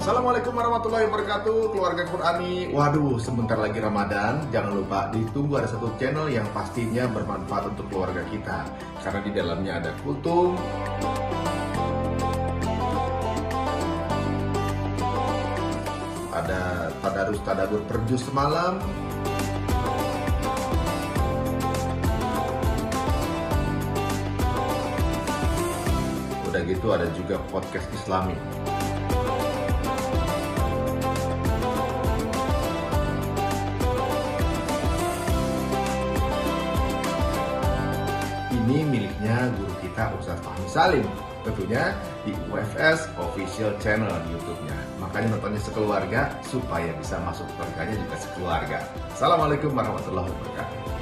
Assalamualaikum warahmatullahi wabarakatuh, keluarga Qurani. Waduh, sebentar lagi Ramadan. Jangan lupa ditunggu ada satu channel yang pastinya bermanfaat untuk keluarga kita. Karena di dalamnya ada kultum, ada tadarus tadabbur per juz semalam, udah gitu ada juga podcast Islami. Ini miliknya guru kita Ustaz Fahmi Salim, tentunya di UFS Official Channel di YouTube-nya. Makanya nontonnya sekeluarga supaya bisa masuk surganya juga sekeluarga. Assalamualaikum warahmatullahi wabarakatuh.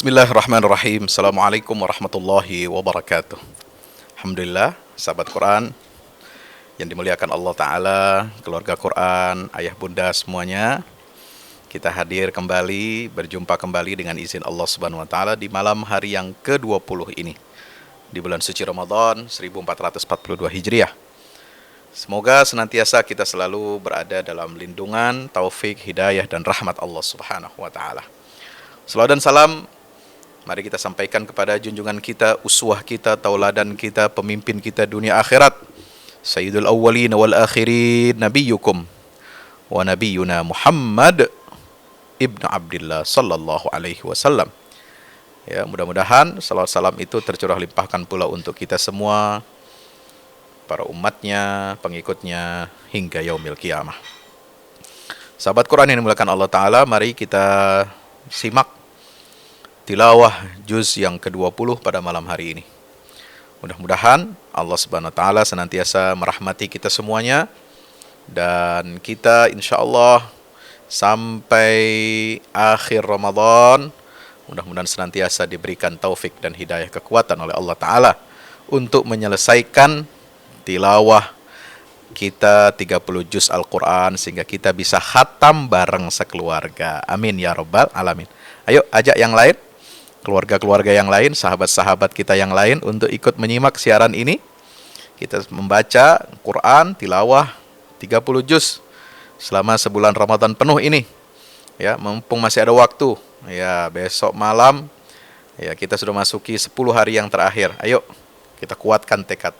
Bismillahirrahmanirrahim. Assalamualaikum warahmatullahi wabarakatuh. Alhamdulillah, sahabat Quran yang dimuliakan Allah Ta'ala, keluarga Quran, ayah bunda semuanya, kita hadir kembali, berjumpa kembali dengan izin Allah Subhanahu wa Ta'ala di malam hari yang ke-20 ini, di bulan suci Ramadan 1442 Hijriah. Semoga senantiasa kita selalu berada dalam lindungan, taufik, hidayah, dan rahmat Allah Subhanahu wa Ta'ala. Salawat dan salam mari kita sampaikan kepada junjungan kita, uswah kita, tauladan kita, pemimpin kita dunia akhirat, Sayyidul Awwalin wal Akhirin, Nabiyukum wa Nabiyuna Muhammad Ibnu Abdillah Sallallahu Alaihi Wasallam. Ya, mudah-mudahan salawat salam itu tercurah limpahkan pula untuk kita semua, para umatnya, pengikutnya, hingga yaumil qiyamah. Sahabat Quran yang dimuliakan Allah Ta'ala, mari kita simak tilawah juz yang ke-20 pada malam hari ini. Mudah-mudahan Allah Subhanahu wa Ta'ala senantiasa merahmati kita semuanya, dan kita insya Allah sampai akhir Ramadan mudah-mudahan senantiasa diberikan taufik dan hidayah kekuatan oleh Allah Ta'ala untuk menyelesaikan tilawah kita 30 juz Al-Quran sehingga kita bisa khatam bareng sekeluarga. Amin ya rabbal alamin. Ayo ajak yang lain, keluarga-keluarga yang lain, sahabat-sahabat kita yang lain untuk ikut menyimak siaran ini. Kita membaca Quran tilawah 30 juz selama sebulan Ramadan penuh ini. Ya, mumpung masih ada waktu. Ya, besok malam ya kita sudah masuki 10 hari yang terakhir. Ayo kita kuatkan tekad,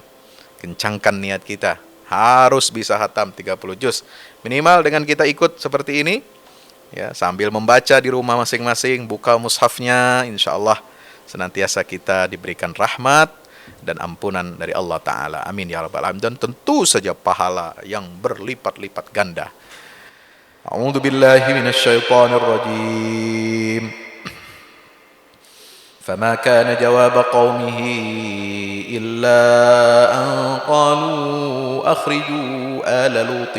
kencangkan niat kita. Harus bisa khatam 30 juz. Minimal dengan kita ikut seperti ini, ya, sambil membaca di rumah masing-masing, buka mushafnya, insya Allah senantiasa kita diberikan rahmat dan ampunan dari Allah Ta'ala. Amin ya rabbal alamin. Dan tentu saja pahala yang berlipat-lipat ganda. A'udzu billahi minasyaitonir rajim. فما كان جواب قومه إلا أن قالوا أخرجوا آل لوط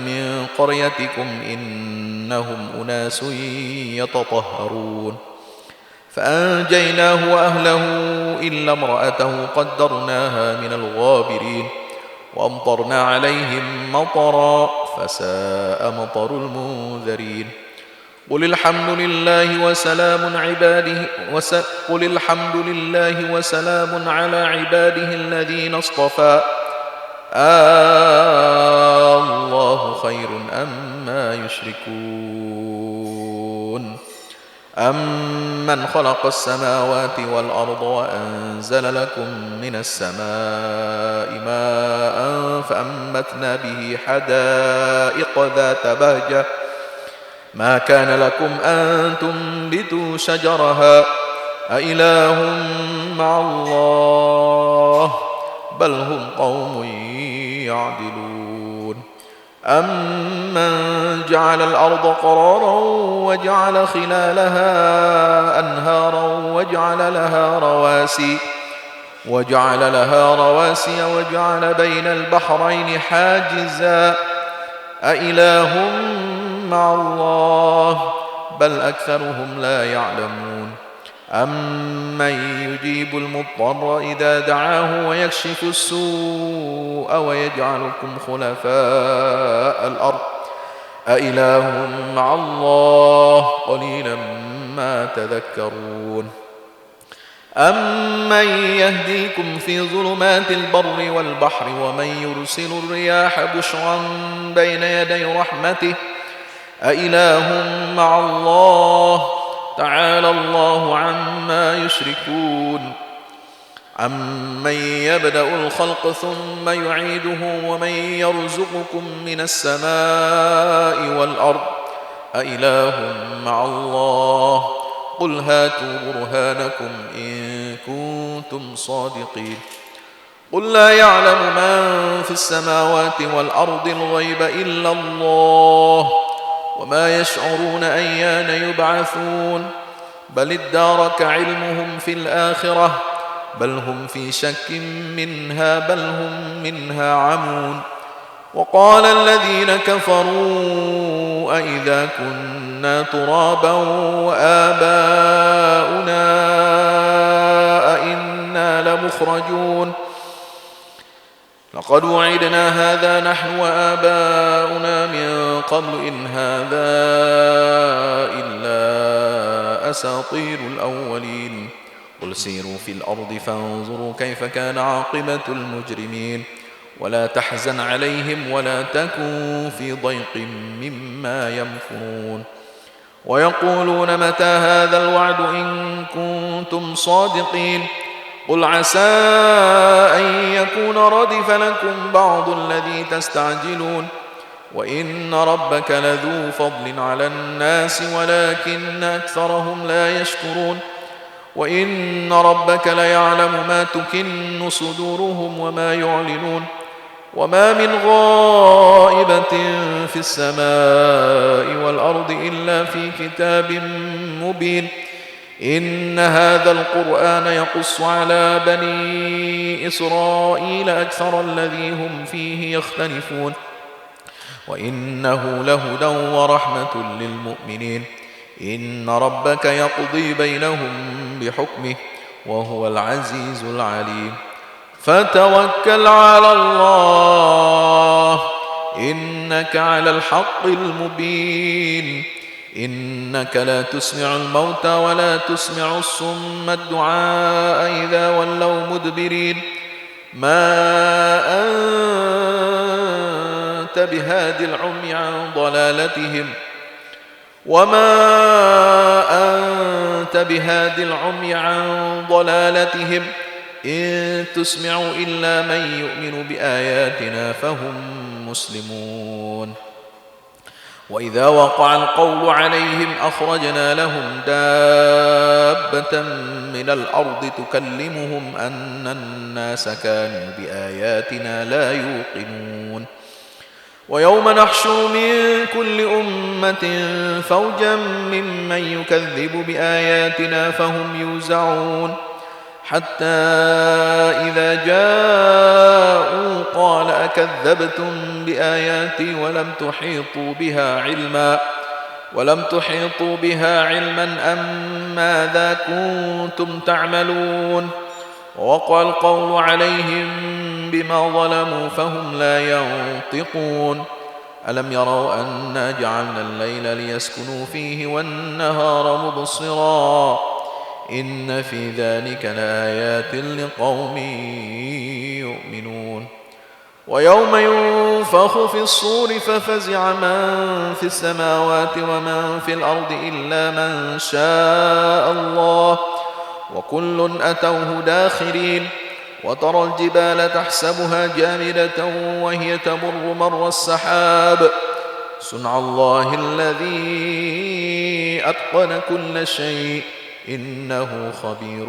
من قريتكم إنهم أناس يتطهرون فأنجيناه وأهله إلا امرأته قدرناها من الغابرين وأمطرنا عليهم مطرا فساء مطر المنذرين قل الحمد لله وسلام على عباده الذين اصطفى الله خير أما يشركون أمن خلق السماوات والأرض وأنزل لكم من السماء ماء فأنبتنا به حدائق ذات بهجة ما كان لكم أن تنبتوا شجرها أإله مع الله بل هم قوم يعدلون أمن جعل الأرض قرارا وجعل خلالها أنهارا وجعل لها رواسي وجعل بين البحرين حاجزا أإله مع الله بل أكثرهم لا يعلمون أمن يجيب المضطر إذا دعاه ويكشف السوء ويجعلكم خلفاء الأرض أإله مع الله قليلا ما تذكرون أمن يهديكم في ظلمات البر والبحر ومن يرسل الرياح بشرا بين يدي رحمته أإله مع الله تعالى الله عما يشركون أمن يبدأ الخلق ثم يعيده ومن يرزقكم من السماء والأرض أإله مع الله قل هاتوا برهانكم إن كنتم صادقين قل لا يعلم من في السماوات والأرض الغيب إلا الله وما يشعرون أيان يبعثون بل ادارك علمهم في الآخرة بل هم في شك منها بل هم منها عمون وقال الذين كفروا أئذا كنا ترابا وآباؤنا أئنا لمخرجون لقد وعدنا هذا نحن وآباؤنا من قبل إن هذا إلا أساطير الأولين قل سيروا في الأرض فانظروا كيف كان عاقبة المجرمين ولا تحزن عليهم ولا تكن في ضيق مما يمكرون ويقولون متى هذا الوعد إن كنتم صادقين قل عسى أن يكون ردف لكم بعض الذي تستعجلون وإن ربك لذو فضل على الناس ولكن أكثرهم لا يشكرون وإن ربك ليعلم ما تكن صدورهم وما يعلنون وما من غائبة في السماء والأرض إلا في كتاب مبين إن هذا القرآن يقص على بني إسرائيل أكثر الذي هم فيه يختلفون وإنه لهدى ورحمة للمؤمنين إن ربك يقضي بينهم بحكمه وهو العزيز العليم فتوكل على الله إنك على الحق المبين إنك لا تسمع الموتى ولا تسمع الصم الدعاء إذا ولوا مدبرين ما أنت بهاد العمي عن ضلالتهم وما أنت بهاد العمي عن ضلالتهم إن تسمع إلا من يؤمن بآياتنا فهم مسلمون وإذا وقع القول عليهم أخرجنا لهم دابة من الأرض تكلمهم أن الناس كانوا بآياتنا لا يوقنون ويوم نحشر من كل أمة فوجا ممن يكذب بآياتنا فهم يوزعون حتى إذا جاءوا قال أكذبتم بآياتي ولم تحيطوا بها علما أم ماذا كنتم تعملون ووقع القول عليهم بما ظلموا فهم لا ينطقون ألم يروا أنا جعلنا الليل ليسكنوا فيه والنهار مبصرا إن في ذلك لآيات لقوم يؤمنون ويوم ينفخ في الصور ففزع من في السماوات ومن في الأرض إلا من شاء الله وكل أتوه داخرين وترى الجبال تحسبها جامدة وهي تمر مر السحاب صنع الله الذي أتقن كل شيء إنه خبير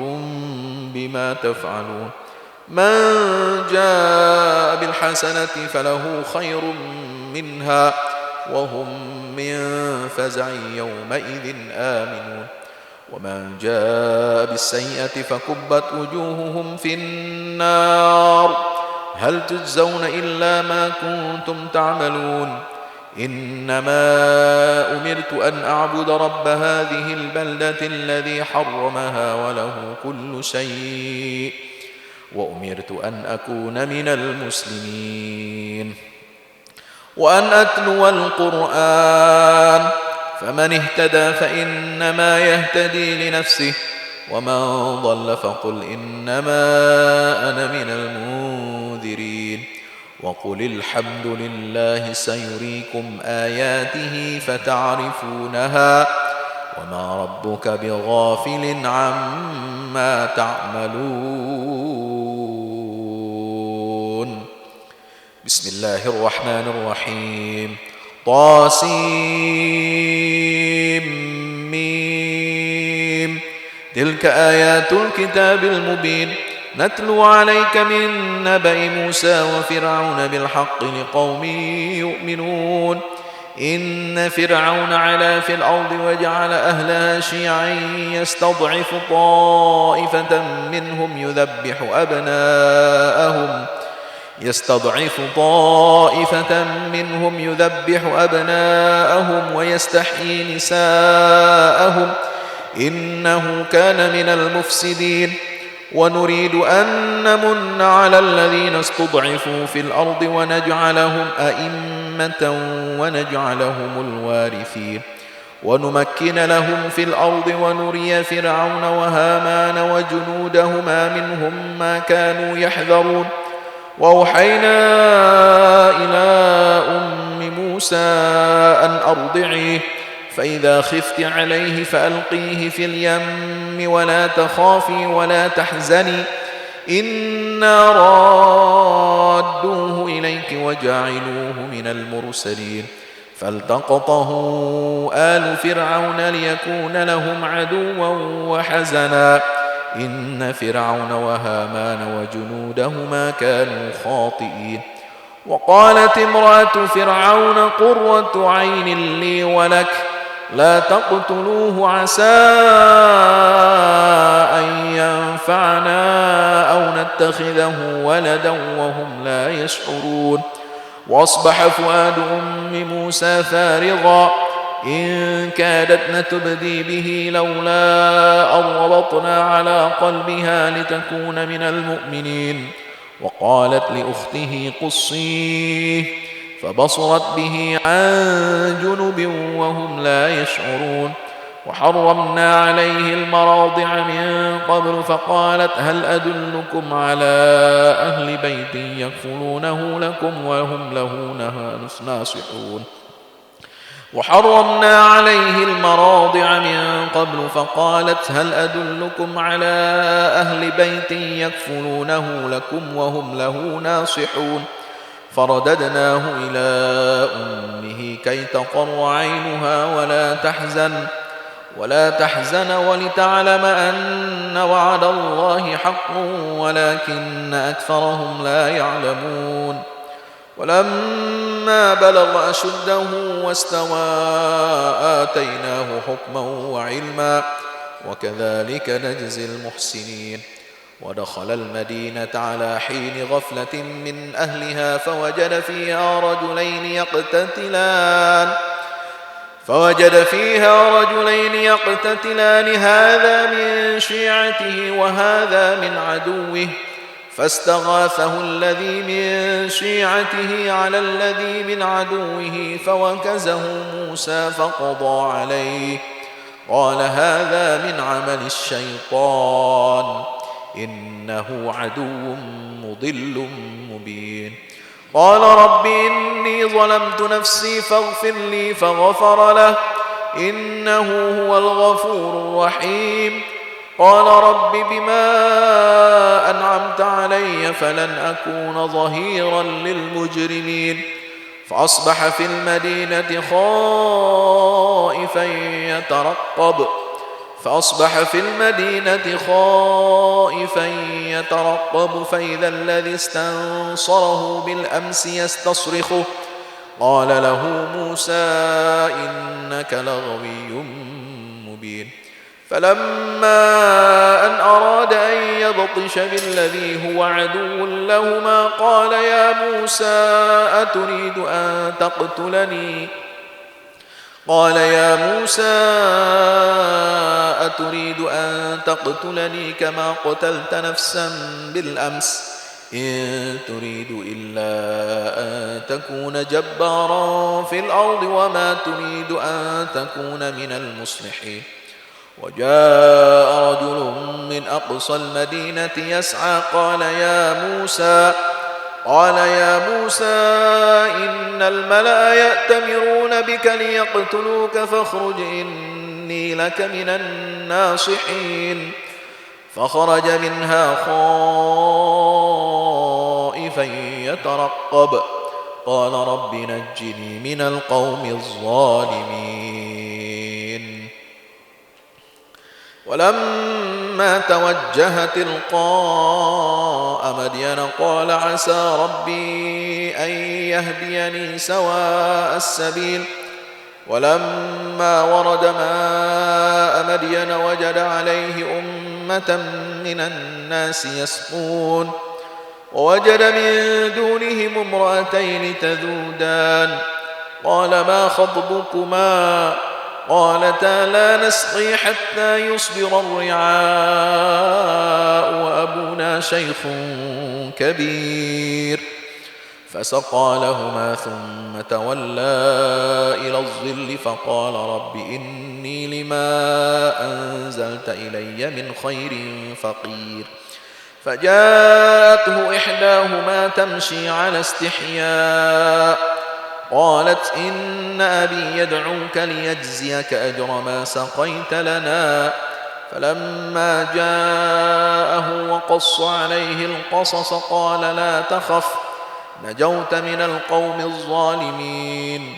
بما تفعلون من جاء بالحسنة فله خير منها وهم من فزع يومئذ آمنون ومن جاء بالسيئة فكبت وجوههم في النار هل تجزون إلا ما كنتم تعملون إنما أمرت أن أعبد رب هذه البلدة الذي حرمها وله كل شيء وأمرت أن أكون من المسلمين وأن أتلو القرآن فمن اهتدى فإنما يهتدي لنفسه ومن ضل فقل إنما أنا من المنذرين وقل الحمد لله سيريكم آياته فتعرفونها وما ربك بغافل عما تعملون بسم الله الرحمن الرحيم طاسيم تلك آيات الكتاب المبين نتلو عليك من نبأ موسى وفرعون بالحق لقوم يؤمنون إن فرعون علا في الأرض وجعل أهلها شيعا يستضعف طائفة منهم يذبح أبناءهم ويستحيي نساءهم إنه كان من المفسدين ونريد أن نمن على الذين استضعفوا في الأرض ونجعلهم أئمة ونجعلهم الوارثين ونمكن لهم في الأرض ونري فرعون وهامان وجنودهما منهم ما كانوا يحذرون وأوحينا إلى أم موسى أن أرضعيه فإذا خفت عليه فألقيه في اليم ولا تخافي ولا تحزني إنا رادوه إليك وجاعلوه من المرسلين فالتقطه آل فرعون ليكون لهم عدوا وحزنا إن فرعون وهامان وجنودهما كانوا خاطئين وقالت امرأة فرعون قرة عين لي ولك لا تقتلوه عسى أن ينفعنا أو نتخذه ولدا وهم لا يشعرون وأصبح فؤاد أم موسى فارغا إن كادت لتبدي به لولا أن ربطنا على قلبها لتكون من المؤمنين وقالت لأخته قصيه فبصرت به عن جنب وهم لا يشعرون وحرمنا عليه المراضع من قبل فقالت هل أدلكم على أهل بيت يكفلونه لكم وهم له ناصحون وحرمنا عليه المراضع من قبل فقالت هل أدلكم على أهل بيت يكفلونه لكم وهم له ناصحون فرددناه إلى أمه كي تقر عينها ولا تحزن ولتعلم أن وعد الله حق ولكن أكثرهم لا يعلمون ولما بلغ أشده واستوى آتيناه حكما وعلما وكذلك نجزي المحسنين ودخل المدينة على حين غفلة من أهلها فوجد فيها رجلين يقتتلان هذا من شيعته وهذا من عدوه فاستغاثه الذي من شيعته على الذي من عدوه فوكزه موسى فقضى عليه قال هذا من عمل الشيطان إنه عدو مضل مبين قال رب إني ظلمت نفسي فاغفر لي فغفر له إنه هو الغفور الرحيم قال رب بما أنعمت علي فلن أكون ظهيرا للمجرمين فأصبح في المدينة خائفا يترقب فأصبح في المدينة خائفا يترقب فإذا الذي استنصره بالأمس يستصرخه قال له موسى إنك لغوي مبين فلما أن أراد أن يبطش بالذي هو عدو لهما قال يا موسى أتريد أن تقتلني كما قتلت نفسا بالأمس إن تريد إلا أن تكون جبارا في الأرض وما تريد أن تكون من المصلحين وجاء رجل من أقصى المدينة يسعى قال يا موسى إن الملأ يأتمرون بك ليقتلوك فاخرج إني لك من الناصحين فخرج منها خائفا يترقب قال رب نجني من القوم الظالمين ولما توجه تلقاء مدين قال عسى ربي أن يهديني سواء السبيل ولما ورد ماء مدين وجد عليه أمة من الناس يسقون ووجد من دونهم امرأتين تذودان قال ما خطبكما قالتا لا نسقي حتى يصدر الرعاء وأبونا شيخ كبير فسقى لهما ثم تولى إلى الظل فقال رب إني لما أنزلت إلي من خير فقير فجاءته إحداهما تمشي على استحياء قالت إن أبي يدعوك ليجزيك أجر ما سقيت لنا فلما جاءه وقص عليه القصص قال لا تخف نجوت من القوم الظالمين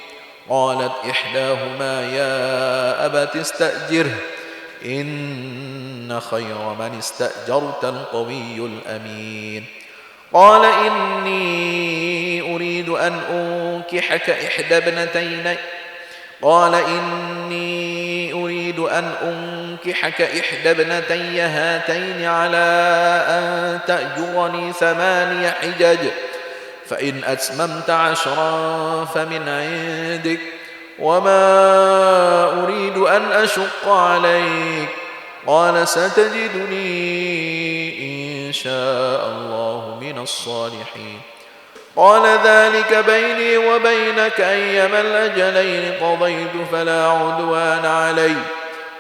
قالت إحداهما يا أبت استأجره إن خير من استأجرت القوي الأمين قال إني أريد أن أنكحك إحدى ابنتي هاتين على أن تأجرني 8 حجج فإن أتممت 10 فمن عندك وما أريد أن أشق عليك قال ستجدني إن شاء الله من الصالحين قال ذلك بيني وبينك أيما الأجلين قضيت فلا عدوان علي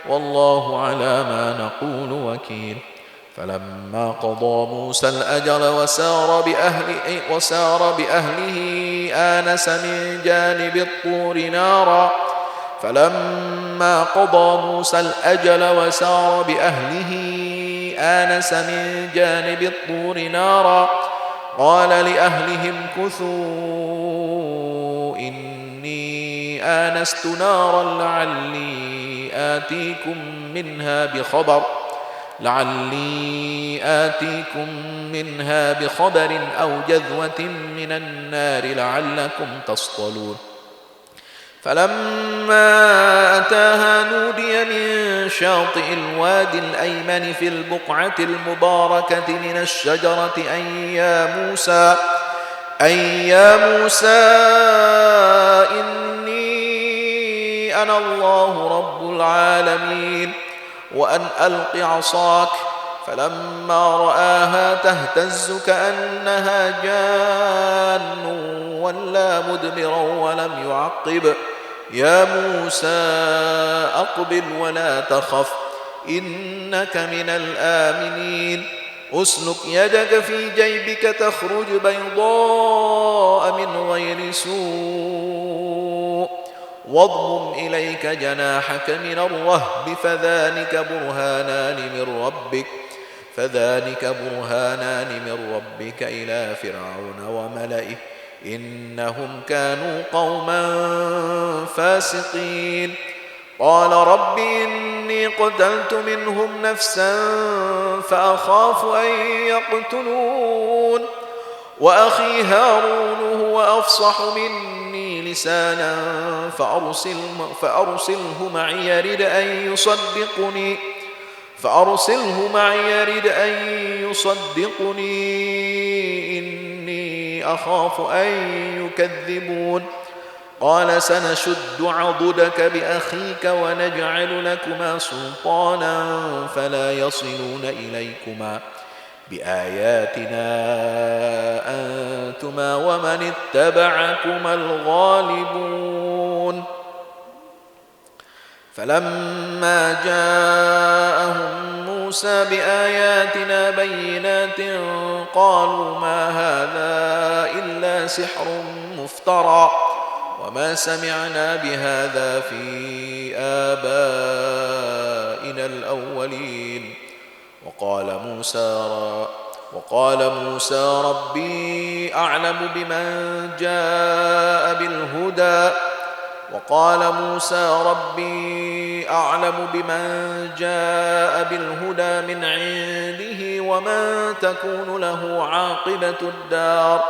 والله على ما نقول وكيل فلما قضى موسى الأجل وسار بأهله آنس من جانب الطور نارا قال لأهلهم كثوا إني آنست نارا لعلي آتيكم منها بخبر أو جذوة من النار لعلكم تصطلون فلما أتاها نودي من شاطئ الوادي الأيمن في البقعة المباركة من الشجرة أي يا موسى إني أنا الله رب العالمين وأن ألق عصاك فلما رآها تهتز كأنها جان ولا مدبرا ولم يعقب يا موسى أقبل ولا تخف إنك من الآمنين أسلك يدك في جيبك تخرج بيضاء من غير سوء واضمم إليك جناحك من الرهب فذلك برهانان من ربك إلى فرعون وملئه إنهم كانوا قوما فاسقين قال رب إني قتلت منهم نفسا فأخاف أن يقتلون وأخي هارون هو أفصح مني لسانا فأرسله معي يرد أن يصدقني إني أخاف أن يكذبون قال سنشد عضدك بأخيك ونجعل لكما سلطانا فلا يصلون إليكما بآياتنا أنتما ومن اتبعكما الغالبون فلما جاءهم موسى بآياتنا بينات قالوا ما هذا إلا سحر مفترى وما سمعنا بهذا في آبائنا الأولين وقال موسى ربي أعلم بمن جاء بالهدى من عنده ومن تكون له عاقبة الدار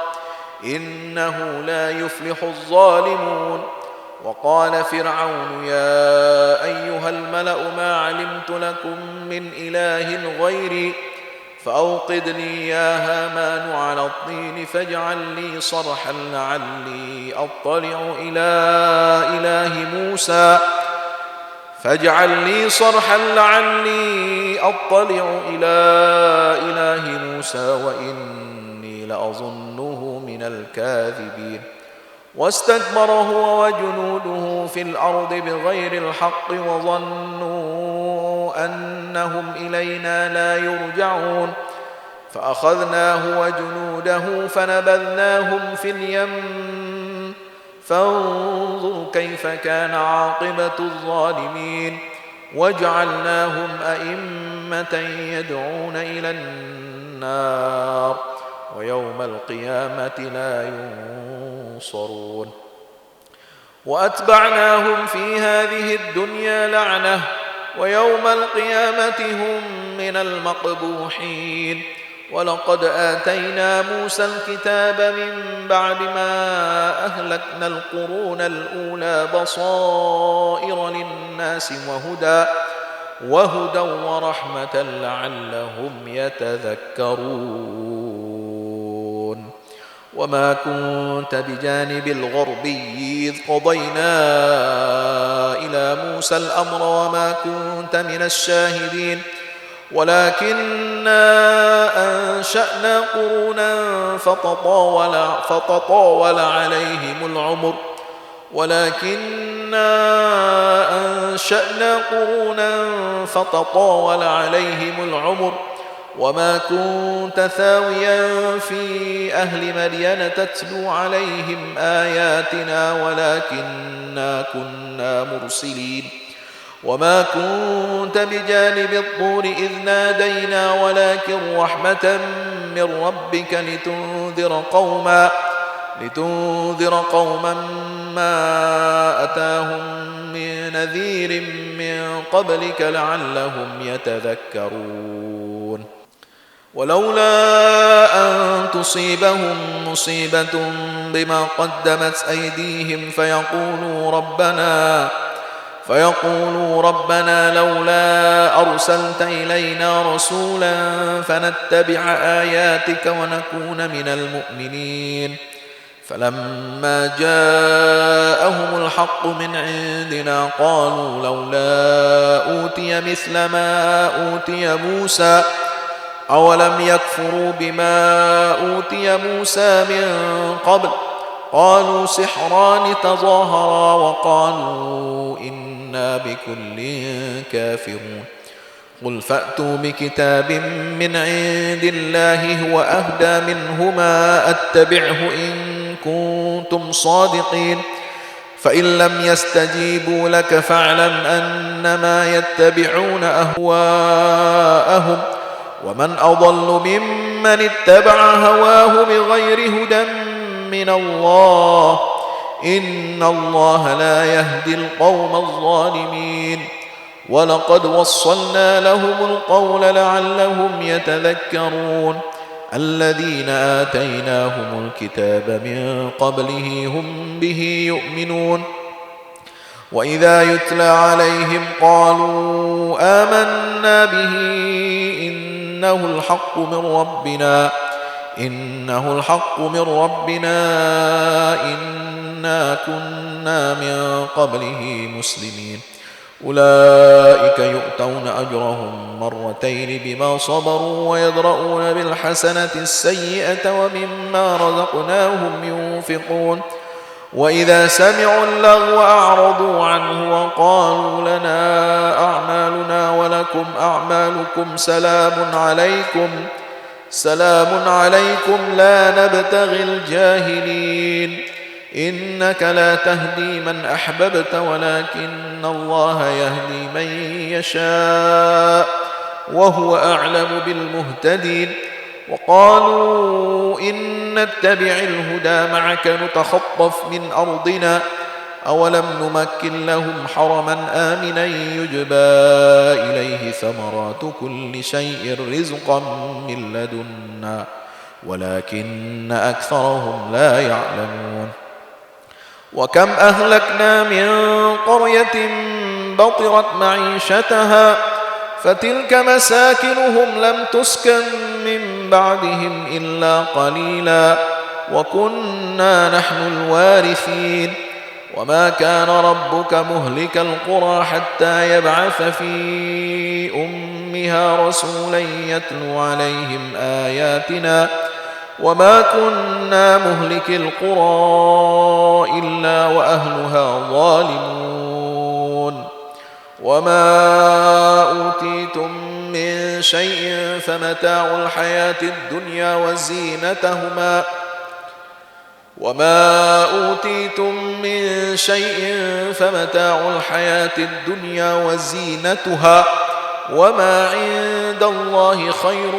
إنه لا يفلح الظالمون وقال فرعون يا أيها الملأ ما علمت لكم من إله غيري فأوقد لي يا هامان على الطين فاجعل لي صرحا لعلي أطلع إلى إله موسى وإني لأظنه من الكاذبين واستكبر هو وجنوده في الأرض بغير الحق وظنوا أنهم إلينا لا يرجعون فأخذناه وجنوده فنبذناهم في اليم فانظر كيف كان عاقبة الظالمين وجعلناهم أئمة يدعون إلى النار ويوم القيامة لا ينصرون وأتبعناهم في هذه الدنيا لعنة ويوم القيامة هم من المقبوحين ولقد آتينا موسى الكتاب من بعد ما أهلكنا القرون الأولى بصائر للناس وهدى ورحمة لعلهم يتذكرون وما كنت بجانب الغربي إذ قضينا إلى موسى الأمر وما كنت من الشاهدين ولكننا أنشأنا قرونا فتطاول عليهم العمر وما كنت ثاويا في أهل مدين تتلو عليهم آياتنا ولكننا كنا مرسلين وما كنت بجانب الطور إذ نادينا ولكن رحمة من ربك لتنذر قوما ما أتاهم من نذير من قبلك لعلهم يتذكرون ولولا أن تصيبهم مصيبة بما قدمت أيديهم فيقولوا ربنا لولا أرسلت إلينا رسولا فنتبع آياتك ونكون من المؤمنين فلما جاءهم الحق من عندنا قالوا لولا أوتي مثل ما أوتي موسى أولم يكفروا بما أوتي موسى من قبل قالوا سحران تظاهرا وقالوا إنا بكل كافرون قل فأتوا بكتاب من عند الله هو أهدى منهما أتبعه إن كنتم صادقين فإن لم يستجيبوا لك فاعلم أنما يتبعون أهواءهم ومن أضل ممن اتبع هواه بغير هدى من الله إن الله لا يهدي القوم الظالمين ولقد وصلنا لهم القول لعلهم يتذكرون الذين آتيناهم الكتاب من قبله هم به يؤمنون وإذا يتلى عليهم قالوا آمنا به إنه الحق من ربنا إنا كنا من قبله مسلمين أولئك يؤتون أجرهم مرتين بما صبروا ويدرؤون بالحسنة السيئة ومما رزقناهم ينفقون وإذا سمعوا اللغو أعرضوا عنه وقالوا لنا أعمالنا ولكم أعمالكم سلام عليكم لا نبتغي الجاهلين إنك لا تهدي من أحببت ولكن الله يهدي من يشاء وهو أعلم بالمهتدين وقالوا إن نتبع الهدى معك نتخطف من أرضنا أولم نمكن لهم حرما آمنا يجبى إليه ثمرات كل شيء رزقا من لدنا ولكن أكثرهم لا يعلمون وكم أهلكنا من قرية بطرت معيشتها فتلك مساكنهم لم تسكن من بعدهم إلا قليلا وكنا نحن الوارثين وما كان ربك مهلك القرى حتى يبعث في أمها رسولا يتلو عليهم آياتنا وما كنا مهلك القرى إلا وأهلها ظالمون وما أوتيتم من شيء فمتاع الحياة الدنيا وزينتها وما عند الله خير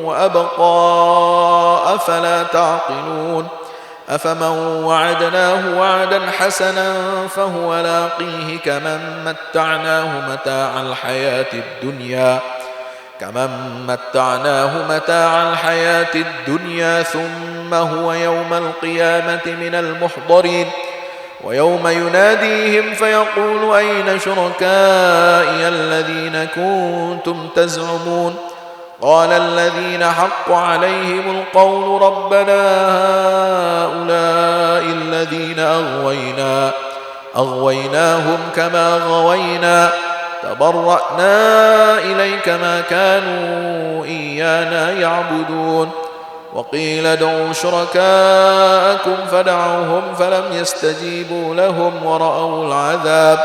وأبقى أفلا تعقلون أفمن وعدناه وعدا حسنا فهو لاقيه كمن متعناه متاع الحياة الدنيا ثم هو يوم القيامة من المحضرين ويوم يناديهم فيقول أين شركائي الذين كنتم تزعمون قال الذين حق عليهم القول ربنا هؤلاء الذين أغويناهم كما غوينا تبرأنا إليك ما كانوا إيانا يعبدون وقيل ادعوا شركاءكم فدعوهم فلم يستجيبوا لهم ورأوا العذاب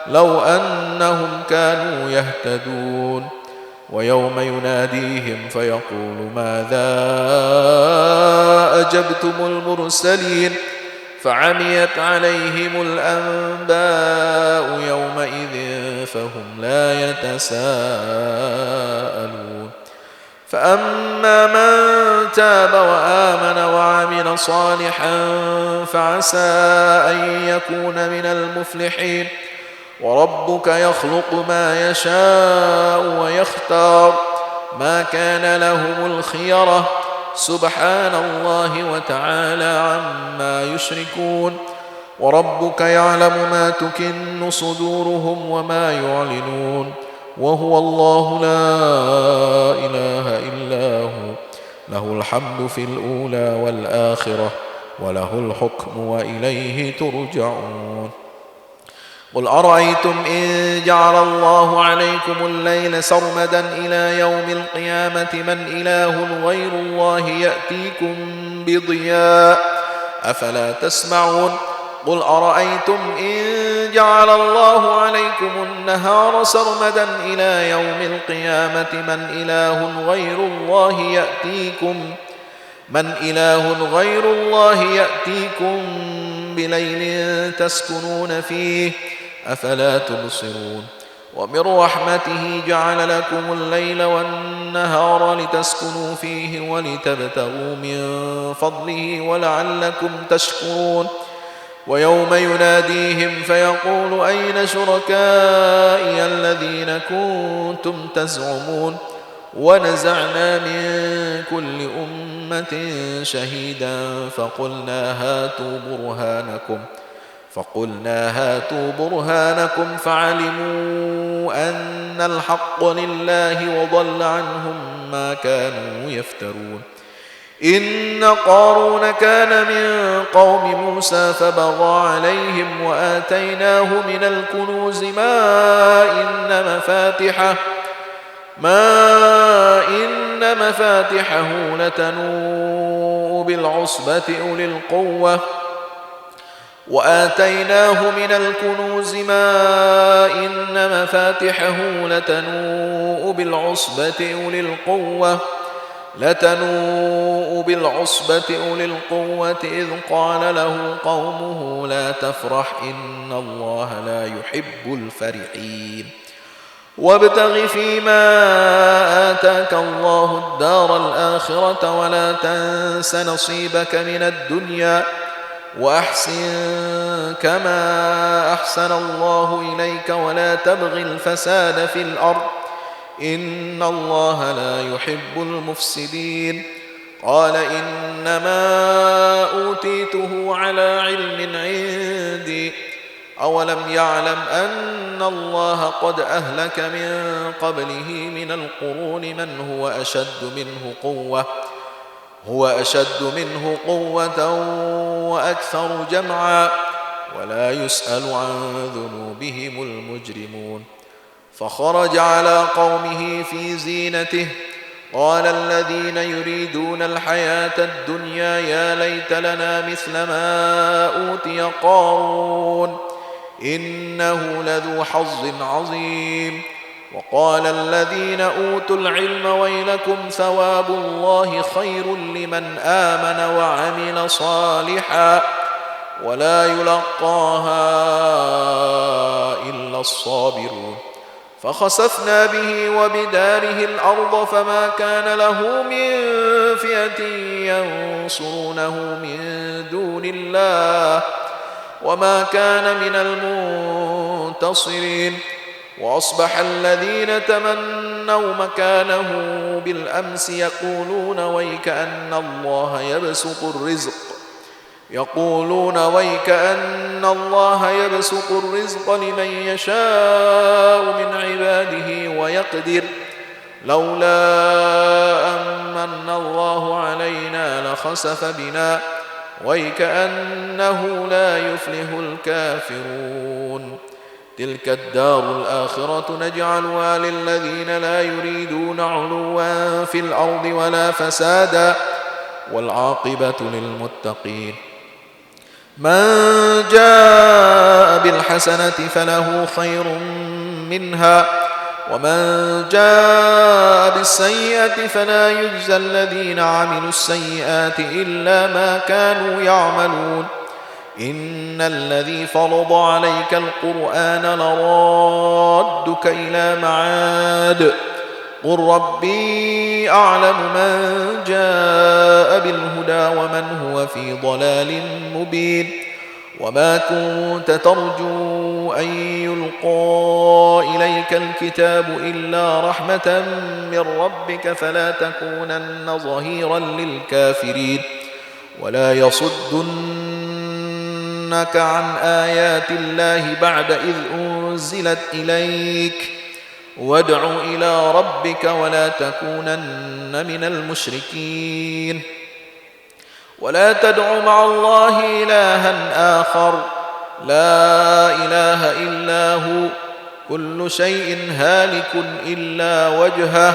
لو أنهم كانوا يهتدون ويوم يناديهم فيقول ماذا أجبتم المرسلين فعميت عليهم الأنباء يومئذ فهم لا يتساءلون فأما من تاب وآمن وعمل صالحا فعسى أن يكون من المفلحين وربك يخلق ما يشاء ويختار ما كان لهم الخيرة سبحان الله وتعالى عما يشركون وربك يعلم ما تكن صدورهم وما يعلنون وهو الله لا إله إلا هو له الحمد في الأولى والآخرة وله الحكم وإليه ترجعون قل أرأيتم إن جعل الله عليكم الليل سرمدا إلى يوم القيامة من إله غير الله يأتيكم بضياء أفلا تسمعون قل أرأيتم إن جعل الله عليكم النهار سرمدا إلى يوم القيامة من إله غير الله يأتيكم بليل تسكنون فيه أفلا تبصرون ومن رحمته جعل لكم الليل والنهار لتسكنوا فيه ولتبتغوا من فضله ولعلكم تشكرون ويوم يناديهم فيقول أين شركائي الذين كنتم تزعمون ونزعنا من كل أمة شهيدا فقلنا هاتوا برهانكم فعلموا أن الحق لله وضل عنهم ما كانوا يفترون. إن قارون كان من قوم موسى فبغى عليهم وآتيناه من الكنوز ما إن مفاتحه لتنوء بالعصبة أولي القوة إذ قال له قومه لا تفرح إن الله لا يحب الفرحين. وابتغ فيما آتاك الله الدار الآخرة ولا تنس نصيبك من الدنيا وأحسن كما أحسن الله إليك ولا تبغ الفساد في الأرض إن الله لا يحب المفسدين. قال إنما أوتيته على علم عندي أولم يعلم أن الله قد أهلك من قبله من القرون من هو أشد منه قوة وأكثر جمعا ولا يسأل عن ذنوبهم المجرمون. فخرج على قومه في زينته قال الذين يريدون الحياة الدنيا يا ليت لنا مثل ما أوتي قارون إنه لذو حظ عظيم. وقال الذين أوتوا العلم ويلكم ثواب الله خير لمن آمن وعمل صالحا ولا يلقاها إلا الصابرون. فخسفنا به وبداره الأرض فما كان له من فئة ينصرونه من دون الله وما كان من المنتصرين. وأصبح الذين تمنوا مكانه بالأمس يقولون ويك أن الله يبسط الرزق لمن يشاء من عباده ويقدر لولا أمن الله علينا لخسف بنا ويكأنه لا يفلح الكافرون. تلك الدار الآخرة نجعلها للذين لا يريدون علوا في الأرض ولا فسادا والعاقبة للمتقين. من جاء بالحسنة فله خير منها ومن جاء بالسيئة فلا يجزى الذين عملوا السيئات إلا ما كانوا يعملون. إن الذي فرض عليك القرآن لرادك إلى معاد قل ربي أعلم من جاء بالهدى ومن هو في ضلال مبين. وما كنت ترجو أن يلقى إليك الكتاب إلا رحمة من ربك فلا تكونن ظهيرا للكافرين ولا يصدنك عن آيات الله بعد إذ أنزلت إليك وادع إلى ربك ولا تكونن من المشركين. ولا تدع مع الله إلها آخر لا إله إلا هو كل شيء هالك إلا وجهه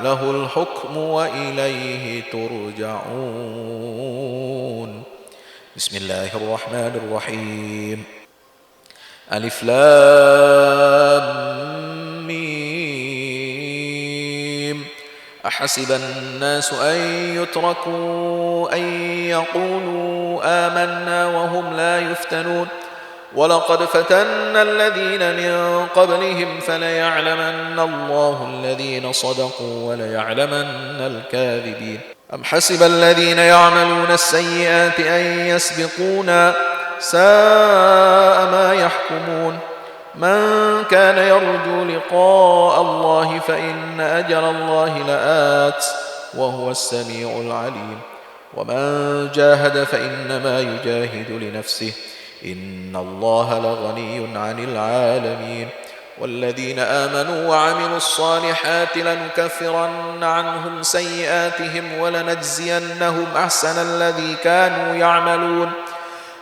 له الحكم وإليه ترجعون. بسم الله الرحمن الرحيم. ألف لام ميم. أحسب الناس أن يتركوا أن يقولوا آمنا وهم لا يفتنون ولقد فتنا الذين من قبلهم فليعلمن الله الذين صدقوا وليعلمن الكاذبين. أم حسب الذين يعملون السيئات أن ساء ما يحكمون من كان يرجو لقاء الله فإن أجل الله لآت وهو السميع العليم ومن جاهد فإنما يجاهد لنفسه إن الله لغني عن العالمين والذين آمنوا وعملوا الصالحات لنكفرن عنهم سيئاتهم ولنجزينهم أحسن الذي كانوا يعملون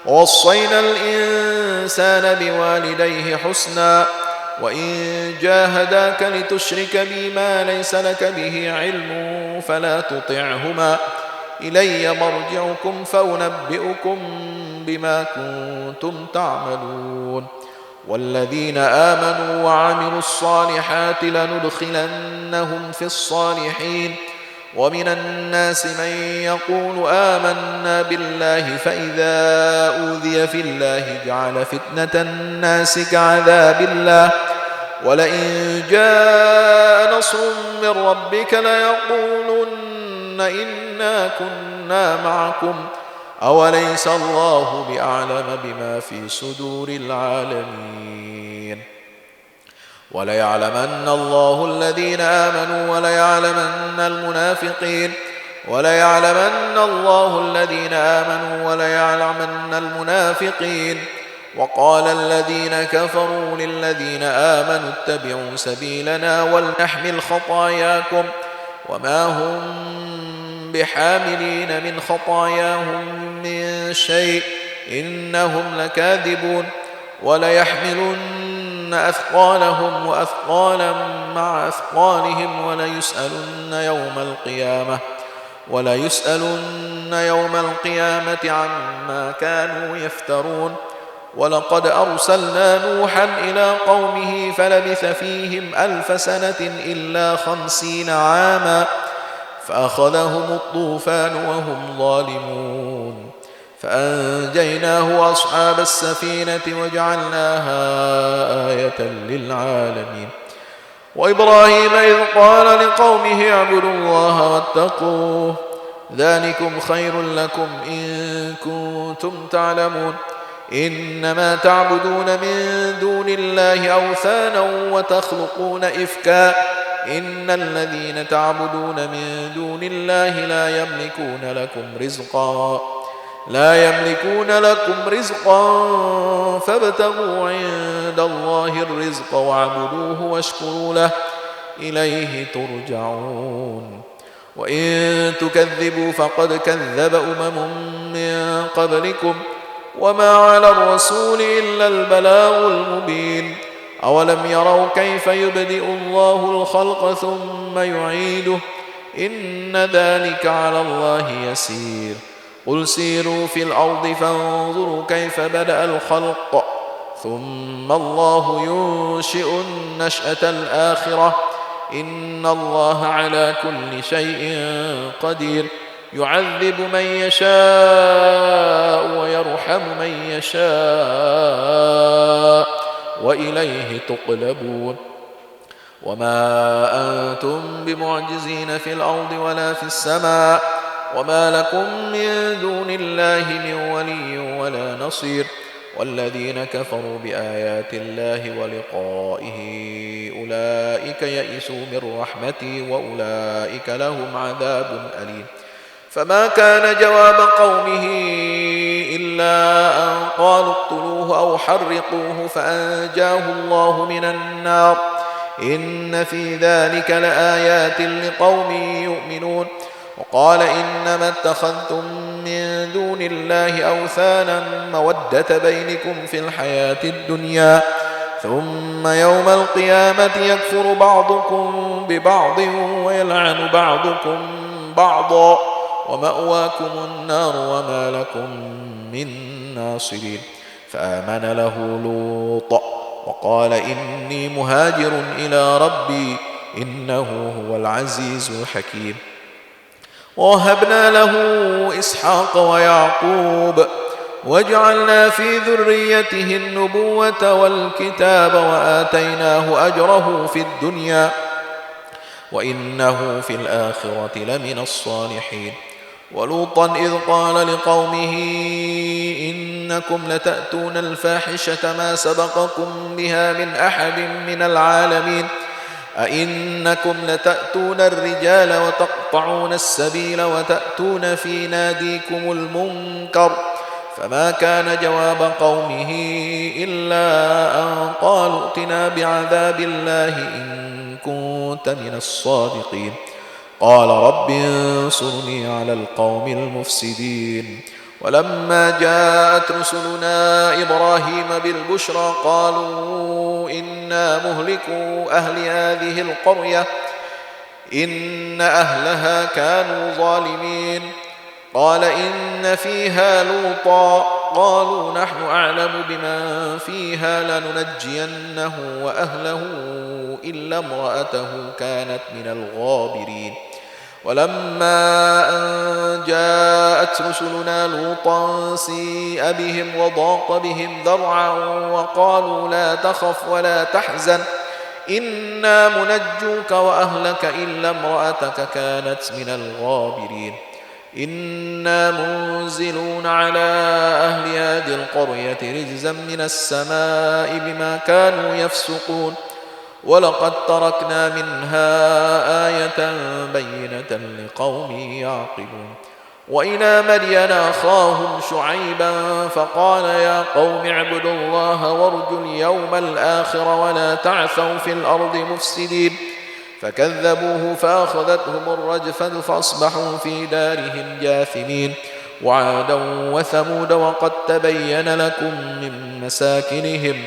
ووصينا الإنسان بوالديه حسنا وإن جاهداك لتشرك بي ما ليس لك به علم فلا تطعهما إلي مرجعكم فأنبئكم بما كنتم تعملون والذين آمنوا وعملوا الصالحات لندخلنهم في الصالحين ومن الناس من يقول آمنا بالله فإذا أوذي في الله جعل فتنة الناس كعذاب الله ولئن جاء نصر من ربك ليقولن إنا كنا معكم أوليس الله بأعلم بما في صدور العالمين وليعلمن الله الذين آمنوا وليعلمن المنافقين وليعلمن الله الذين آمنوا وليعلمن المنافقين وقال الذين كفروا للذين آمنوا اتبعوا سبيلنا ولنحمل خطاياكم وما هم بحاملين من خطاياهم من شيء إنهم لكاذبون وليحملن أثقالهم وأثقالا مع أثقالهم وليسألن يوم القيامة عما كانوا يفترون ولقد أرسلنا نوحا إلى قومه فلبث فيهم 1000 سنة إلا 50 عاما فأخذهم الطوفان وهم ظالمون فأنجيناه وأصحاب السفينة وجعلناها آية للعالمين وإبراهيم إذ قال لقومه اعبدوا الله واتقوه ذلكم خير لكم إن كنتم تعلمون إنما تعبدون من دون الله أوثانا وتخلقون إفكا إن الذين تعبدون من دون الله لا يملكون لكم رزقا فابتغوا عند الله الرزق واعبدوه واشكروا له إليه ترجعون وإن تكذبوا فقد كذب من قبلكم وما على الرسول إلا البلاغ المبين أولم يروا كيف يبدئ الله الخلق ثم يعيده إن ذلك على الله يسير قل سيروا في الأرض فانظروا كيف بدأ الخلق ثم الله ينشئ النشأة الآخرة إن الله على كل شيء قدير يعذب من يشاء ويرحم من يشاء وإليه تقلبون وما أنتم بمعجزين في الأرض ولا في السماء وما لكم من دون الله من ولي ولا نصير والذين كفروا بآيات الله ولقائه أولئك يئسوا من رحمتي وأولئك لهم عذاب أليم فما كان جواب قومه إلا أن قالوا اقتلوه أو حرقوه فأنجاه الله من النار إن في ذلك لآيات لقوم يؤمنون وقال إنما اتخذتم من دون الله أوثانا مودة بينكم في الحياة الدنيا ثم يوم القيامة يكفر بعضكم ببعض ويلعن بعضكم بعضا ومأواكم النار وما لكم من ناصرين فآمن له لوط وقال إني مهاجر إلى ربي إنه هو العزيز الحكيم ووهبنا له إسحاق ويعقوب وجعلنا في ذريته النبوة والكتاب وآتيناه أجره في الدنيا وإنه في الآخرة لمن الصالحين ولوطا إذ قال لقومه إنكم لتأتون الفاحشة ما سبقكم بها من أحد من العالمين أئنكم لتأتون الرجال وتقطعون السبيل وتأتون في ناديكم المنكر فما كان جواب قومه إلا أن قالوا ائتنا بعذاب الله إن كنت من الصادقين قال رب انصرني على القوم المفسدين ولما جاءت رسلنا إبراهيم بالبشرى قالوا إنا مهلكو أهل هذه القرية إن أهلها كانوا ظالمين قال إن فيها لوطا قالوا نحن أعلم بما فيها لننجينه وأهله إلا امرأته كانت من الغابرين ولما أن جاءت رسلنا لوطا سيء بهم وضاق بهم ذرعا وقالوا لا تخف ولا تحزن إنا منجوك وأهلك إلا امرأتك كانت من الغابرين إنا منزلون على أهل هذه القرية رجزا من السماء بما كانوا يفسقون ولقد تركنا منها آية بينة لقوم يعقلون وإلى مدين أخاهم شعيبا فقال يا قوم اعبدوا الله وارجوا اليوم الآخر ولا تعثوا في الأرض مفسدين فكذبوه فأخذتهم الرجفة فأصبحوا في دارهم جاثمين وعادا وثمود وقد تبين لكم من مساكنهم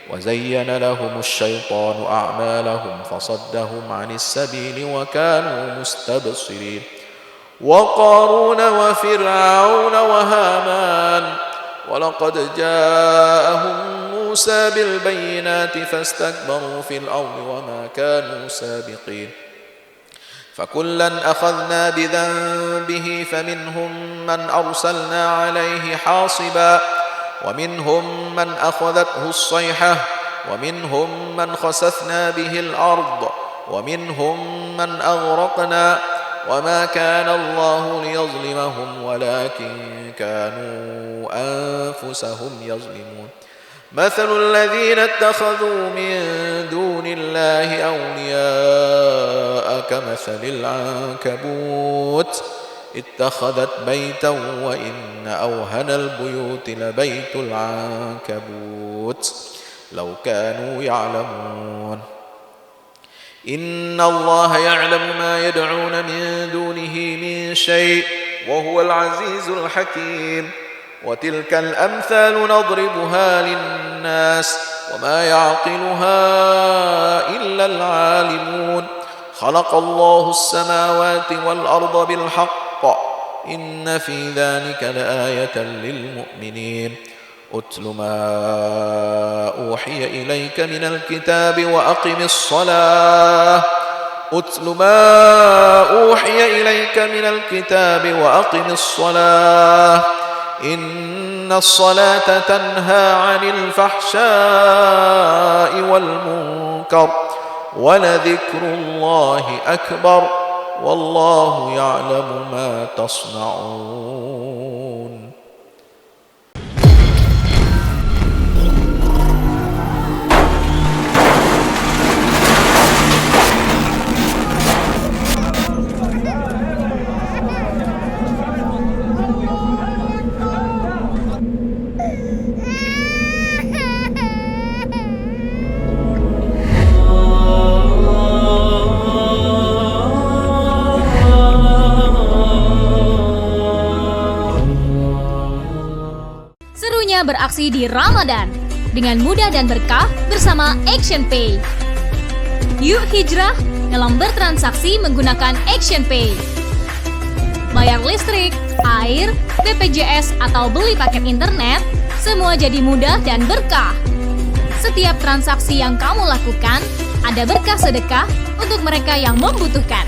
وزين لهم الشيطان أعمالهم فصدهم عن السبيل وكانوا مستبصرين وقارون وفرعون وهامان ولقد جاءهم موسى بالبينات فاستكبروا في الأرض وما كانوا سابقين فكلا أخذنا بذنبه فمنهم من أرسلنا عليه حاصبا ومنهم من أخذته الصيحة ومنهم من خسفنا به الأرض ومنهم من أغرقنا وما كان الله ليظلمهم ولكن كانوا أنفسهم يظلمون مثل الذين اتخذوا من دون الله أولياء كمثل العنكبوت اتخذت بيتا وإن أوهن البيوت لبيت العنكبوت لو كانوا يعلمون إن الله يعلم ما يدعون من دونه من شيء وهو العزيز الحكيم وتلك الأمثال نضربها للناس وما يعقلها إلا العالمون خلق الله السماوات والأرض بالحق إن في ذلك لآية للمؤمنين أتل ما أوحي إليك من الكتاب وأقم الصلاة أتل ما أوحي إليك من الكتاب وأقم الصلاة إن الصلاة تنهى عن الفحشاء والمنكر ولذكر الله أكبر والله يعلم ما تصنعون. Beraksi di Ramadan dengan mudah dan berkah bersama ActionPay. Yuk hijrah dalam bertransaksi menggunakan ActionPay. Bayar listrik, air, BPJS atau beli paket internet, semua jadi mudah dan berkah. Setiap transaksi yang kamu lakukan, ada berkah sedekah untuk mereka yang membutuhkan.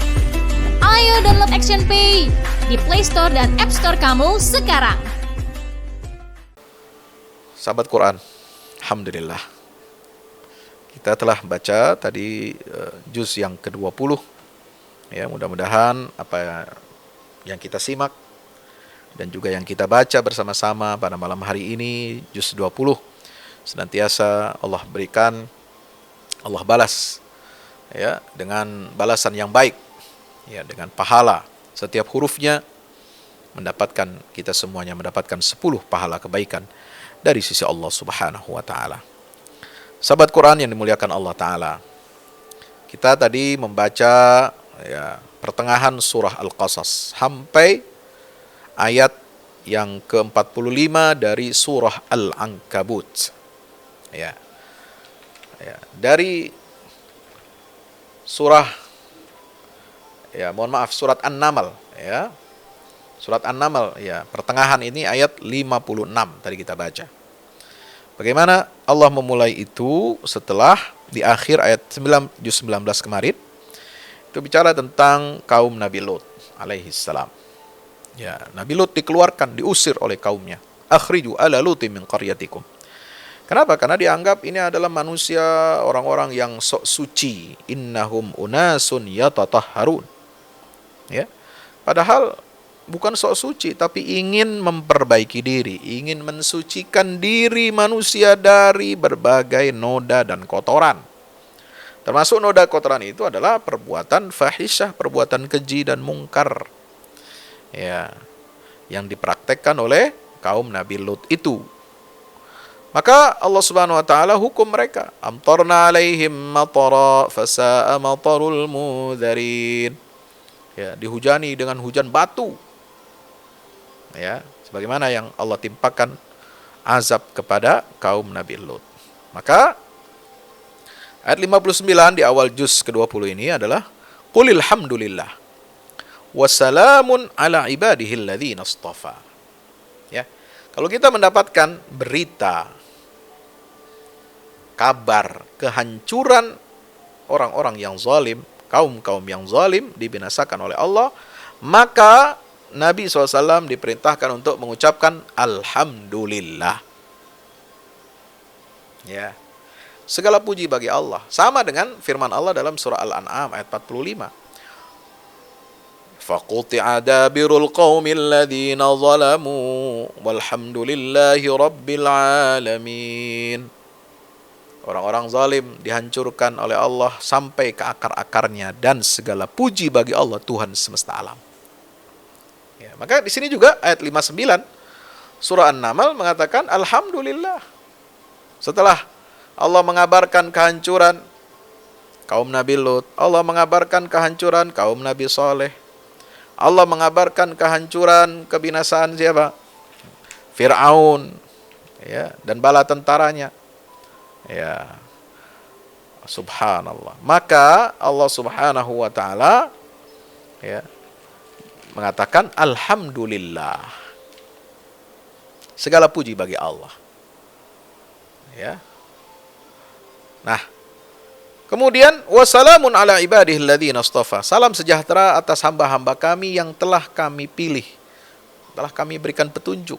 Ayo download ActionPay di Play Store dan App Store kamu sekarang. Sahabat Quran, alhamdulillah. Kita telah baca tadi juz yang ke-20. Ya, mudah-mudahan apa yang kita simak dan juga yang kita baca bersama-sama pada malam hari ini, juz 20. Senantiasa Allah berikan, Allah balas ya dengan balasan yang baik, ya, dengan pahala setiap hurufnya, mendapatkan, kita semuanya mendapatkan 10 pahala kebaikan dari sisi Allah Subhanahu wa taala. Sahabat Quran yang dimuliakan Allah taala, kita tadi membaca ya pertengahan surah Al-Qasas sampai ayat yang ke-45 dari surah Al-Ankabut. Ya. Ya, dari surah surat An-Naml, ya. Surat An-Naml, ya, pertengahan ini ayat 56 tadi kita baca. Bagaimana Allah memulai itu setelah di akhir ayat 9, juz 19 kemarin itu bicara tentang kaum Nabi Lut alaihi salam. Ya, Nabi Lut dikeluarkan, diusir oleh kaumnya. Akhriju ala Lutin min qaryatikum. Kenapa? Karena dianggap ini adalah manusia, orang-orang yang sok suci. Innahum unasun yatatahharun. Ya. Padahal bukan sok suci, tapi ingin memperbaiki diri, ingin mensucikan diri manusia dari berbagai noda dan kotoran. Termasuk noda kotoran itu adalah perbuatan fahisyah, perbuatan keji dan mungkar. Ya, yang dipraktekkan oleh kaum Nabi Lut itu. Maka Allah Subhanahu wa taala hukum mereka, amtarna alaihim matara fasa'a matarul mudzarin. Ya, dihujani dengan hujan batu. Ya, sebagaimana yang Allah timpakan azab kepada kaum Nabi Lut. Maka ayat 59 di awal juz ke-20 ini adalah qulil hamdulillah wassalamun ala ibadihi alladzina istafa. Ya. Kalau kita mendapatkan berita, kabar kehancuran orang-orang yang zalim, kaum-kaum yang zalim dibinasakan oleh Allah, maka Nabi SAW diperintahkan untuk mengucapkan Alhamdulillah. Ya, segala puji bagi Allah. Sama dengan firman Allah dalam surah Al-An'am ayat 45. Faquti'a dabirul qaumil ladzina zalamu walhamdulillahi rabbil alamin. Orang-orang zalim dihancurkan oleh Allah sampai ke akar-akarnya, dan segala puji bagi Allah Tuhan semesta alam. Ya, maka di sini juga ayat 59 surah An-Naml mengatakan Alhamdulillah. Setelah Allah mengabarkan kehancuran kaum Nabi Lut, Allah mengabarkan kehancuran kaum Nabi Saleh, Allah mengabarkan kehancuran, kebinasaan siapa? Fir'aun, ya, dan bala tentaranya. Ya, subhanallah. Maka Allah Subhanahu wa taala ya mengatakan alhamdulillah. Segala puji bagi Allah. Ya. Nah, kemudian wassalamun ala ibadihi alladzina istafa. Salam sejahtera atas hamba-hamba kami yang telah kami pilih, telah kami berikan petunjuk.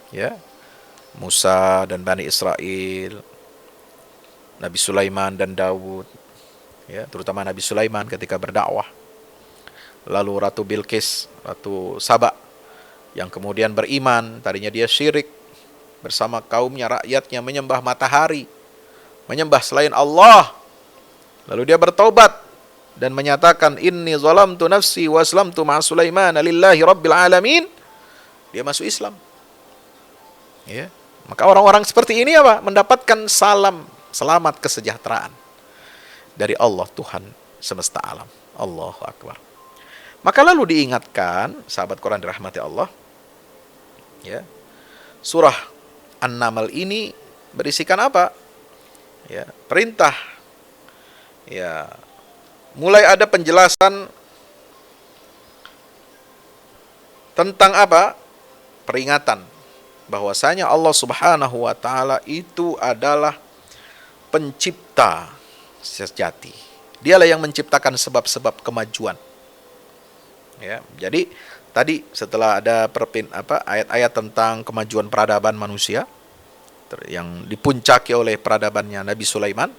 Ya. Musa dan Bani Israel, Nabi Sulaiman dan Daud, ya, terutama Nabi Sulaiman ketika berdakwah. Lalu Ratu Bilqis, Ratu Saba, yang kemudian beriman, tadinya dia syirik, bersama kaumnya, rakyatnya menyembah matahari, menyembah selain Allah. Lalu dia bertaubat dan menyatakan inni zalamtu nafsi wa aslamtu ma'a Sulaiman lillahi rabbil alamin. Dia masuk Islam. Ya. Maka orang-orang seperti ini apa? Mendapatkan salam, selamat, kesejahteraan dari Allah Tuhan semesta alam. Allahu Akbar. Maka lalu diingatkan, sahabat Quran dirahmati Allah, ya, surah An-Naml ini berisikan apa? Ya, perintah. Ya, mulai ada penjelasan tentang apa? Peringatan bahwasanya Allah Subhanahu wa taala itu adalah pencipta sejati. Dialah yang menciptakan sebab-sebab kemajuan. Ya, jadi tadi setelah ada ayat-ayat tentang kemajuan peradaban manusia yang dipuncaki oleh peradabannya Nabi Sulaiman,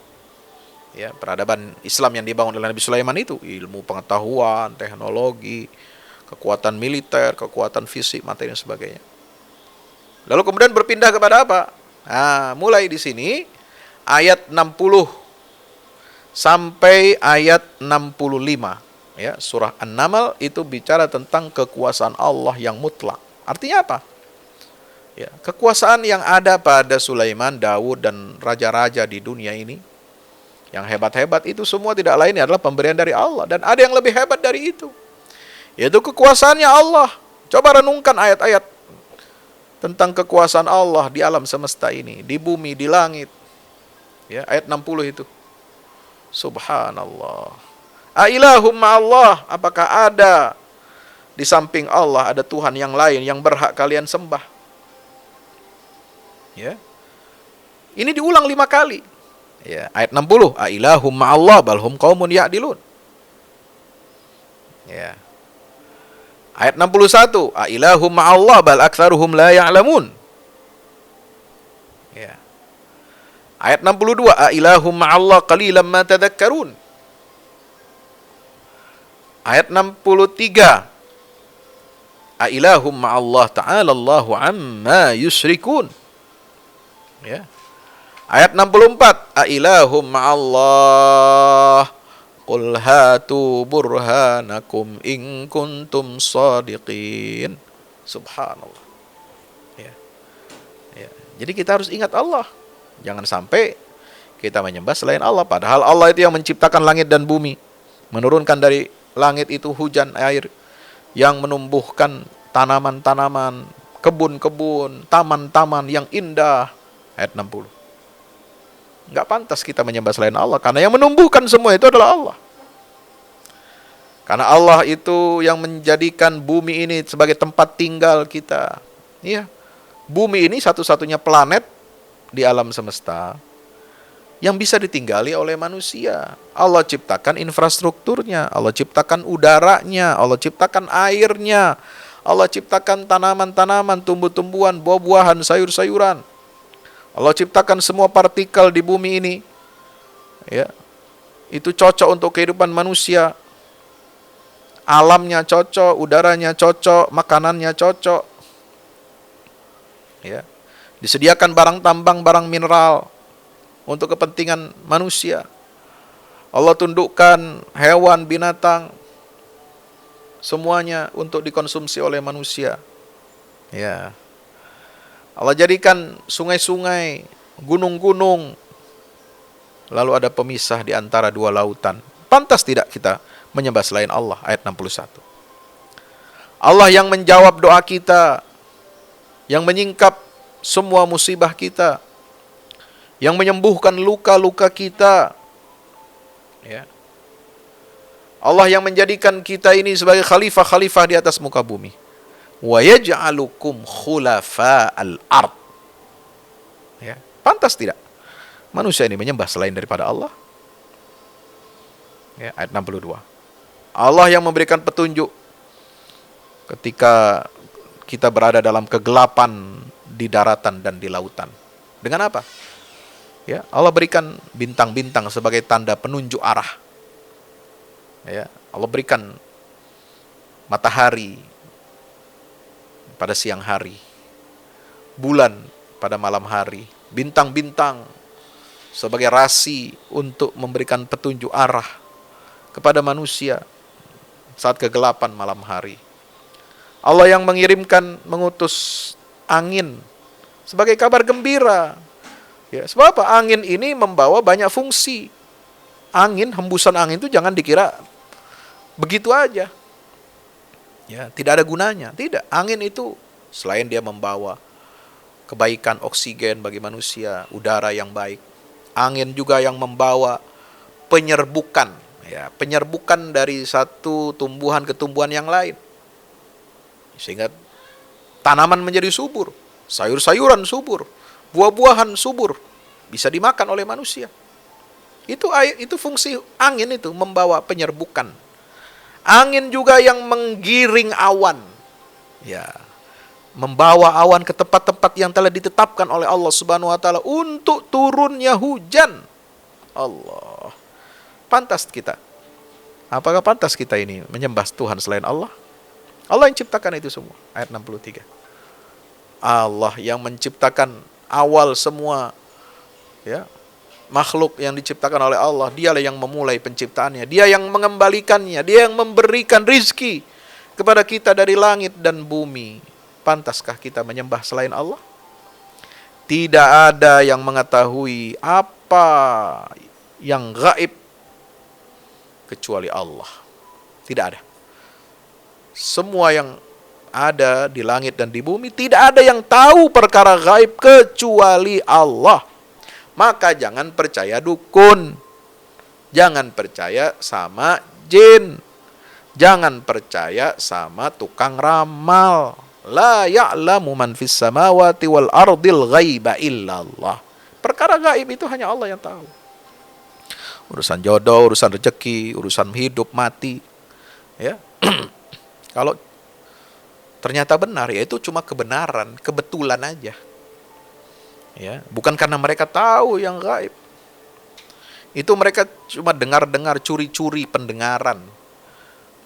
ya, peradaban Islam yang dibangun oleh Nabi Sulaiman itu ilmu pengetahuan, teknologi, kekuatan militer, kekuatan fisik, materi dan sebagainya. Lalu kemudian berpindah kepada apa? Nah, mulai di sini ayat 60 sampai ayat 65 ya, surah An-Naml itu bicara tentang kekuasaan Allah yang mutlak. Artinya apa? Ya, kekuasaan yang ada pada Sulaiman, Daud dan raja-raja di dunia ini yang hebat-hebat itu semua tidak lain adalah pemberian dari Allah, dan ada yang lebih hebat dari itu, yaitu kekuasaannya Allah. Coba renungkan ayat-ayat tentang kekuasaan Allah di alam semesta ini, di bumi, di langit. Ya, ayat 60 itu. Subhanallah. Ailahum ma'allah, apakah ada di samping Allah ada Tuhan yang lain yang berhak kalian sembah? Ya. Ini diulang 5 kali. Ya, ayat 60, ailahum ma'allah balhum qaumun ya'dilun. Ya. Ayat 61, ailahum ma'allah bal aktsaruhum la ya'lamun. Ya. Ayat 62, ailahum ma'allah qalilan ma tadhakkarun. Ayat 63, ailahum ma'allah ta'ala Allahu amma yusyrikun. Ya. Ayat 64, ailahum ma'allah qul hatu burhanakum in kuntum shadiqin. Subhanallah. Ya. Ya. Jadi kita harus ingat Allah. Jangan sampai kita menyembah selain Allah, padahal Allah itu yang menciptakan langit dan bumi, menurunkan dari langit itu hujan air yang menumbuhkan tanaman-tanaman, kebun-kebun, taman-taman yang indah. Ayat 60. Enggak pantas kita menyembah selain Allah, karena yang menumbuhkan semua itu adalah Allah. Karena Allah itu yang menjadikan bumi ini sebagai tempat tinggal kita. Iya. Bumi ini satu-satunya planet di alam semesta yang bisa ditinggali oleh manusia. Allah ciptakan infrastrukturnya, Allah ciptakan udaranya, Allah ciptakan airnya, Allah ciptakan tanaman-tanaman, tumbuh-tumbuhan, buah-buahan, sayur-sayuran. Allah ciptakan semua partikel di bumi ini. Ya. Itu cocok untuk kehidupan manusia. Alamnya cocok, udaranya cocok, makanannya cocok. Ya. Disediakan barang tambang, barang mineral untuk kepentingan manusia. Allah tundukkan hewan, binatang, semuanya untuk dikonsumsi oleh manusia. Ya. Allah jadikan sungai-sungai, gunung-gunung, lalu ada pemisah di antara dua lautan. Pantas tidak kita menyembah selain Allah? Ayat 61. Allah yang menjawab doa kita, yang menyingkap semua musibah kita, yang menyembuhkan luka-luka kita. Ya. Allah yang menjadikan kita ini sebagai khalifah-khalifah di atas muka bumi. Wa yaj'alukum khulafa'al ard. Ya, pantas tidak manusia ini menyembah selain daripada Allah? Ya, ayat 62. Allah yang memberikan petunjuk ketika kita berada dalam kegelapan di daratan dan di lautan. Dengan apa? Ya, Allah berikan bintang-bintang sebagai tanda penunjuk arah. Ya, Allah berikan matahari pada siang hari, bulan pada malam hari, bintang-bintang sebagai rasi untuk memberikan petunjuk arah kepada manusia saat kegelapan malam hari. Allah yang mengutus angin sebagai kabar gembira. Ya, sebab apa? Angin ini membawa banyak fungsi. Angin, hembusan angin itu jangan dikira begitu aja. Ya, tidak ada gunanya. Tidak. Angin itu selain dia membawa kebaikan oksigen bagi manusia, udara yang baik, angin juga yang membawa penyerbukan, ya, penyerbukan dari satu tumbuhan ke tumbuhan yang lain. Sehingga tanaman menjadi subur, sayur-sayuran subur, buah-buahan subur, bisa dimakan oleh manusia. Itu fungsi angin itu, membawa penyerbukan. Angin juga yang menggiring awan. Ya. Membawa awan ke tempat-tempat yang telah ditetapkan oleh Allah Subhanahu wa taala untuk turunnya hujan. Allah. Pantas kita. Apakah pantas kita ini menyembah Tuhan selain Allah? Allah yang ciptakan itu semua. Ayat 63. Allah yang menciptakan awal semua, ya, makhluk yang diciptakan oleh Allah. Dialah yang memulai penciptaannya. Dia yang mengembalikannya. Dia yang memberikan rizki kepada kita dari langit dan bumi. Pantaskah kita menyembah selain Allah? Tidak ada yang mengetahui apa yang gaib kecuali Allah. Tidak ada. Semua yang ada di langit dan di bumi, tidak ada yang tahu perkara gaib kecuali Allah. Maka jangan percaya dukun. Jangan percaya sama jin. Jangan percaya sama tukang ramal. La ya'lamu man fis samawati wal ardil ghaiba illallah. Perkara gaib itu hanya Allah yang tahu. Urusan jodoh, urusan rezeki, urusan hidup mati, ya. Kalau ternyata benar, ya itu cuma kebenaran, kebetulan aja. Ya, bukan karena mereka tahu yang gaib. Itu mereka cuma dengar-dengar, curi-curi pendengaran.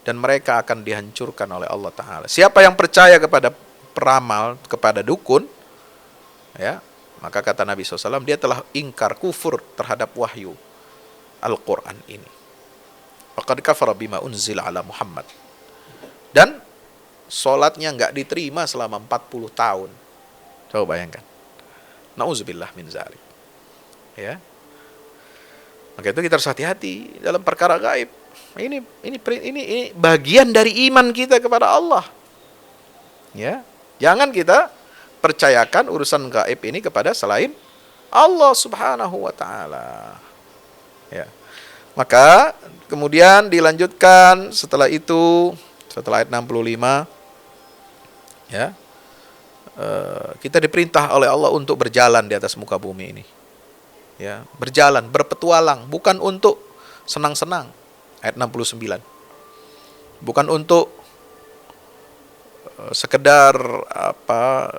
Dan mereka akan dihancurkan oleh Allah Ta'ala. Siapa yang percaya kepada peramal, kepada dukun, ya, maka kata Nabi SAW, dia telah ingkar, kufur terhadap wahyu Al-Quran ini. Faqad kafara bima unzila ala Muhammad. Dan sholatnya nggak diterima selama 40 tahun. Coba bayangkan. Nauzubillah min zalik. Ya. Maka itu kita harus hati-hati dalam perkara gaib. Ini bagian dari iman kita kepada Allah. Ya, jangan kita percayakan urusan gaib ini kepada selain Allah Subhanahu wa taala. Ya. Maka kemudian dilanjutkan setelah itu, setelah ayat 65, ya. Kita diperintah oleh Allah untuk berjalan di atas muka bumi ini. Ya, berjalan, berpetualang, bukan untuk senang-senang. Ayat 69. Bukan untuk sekedar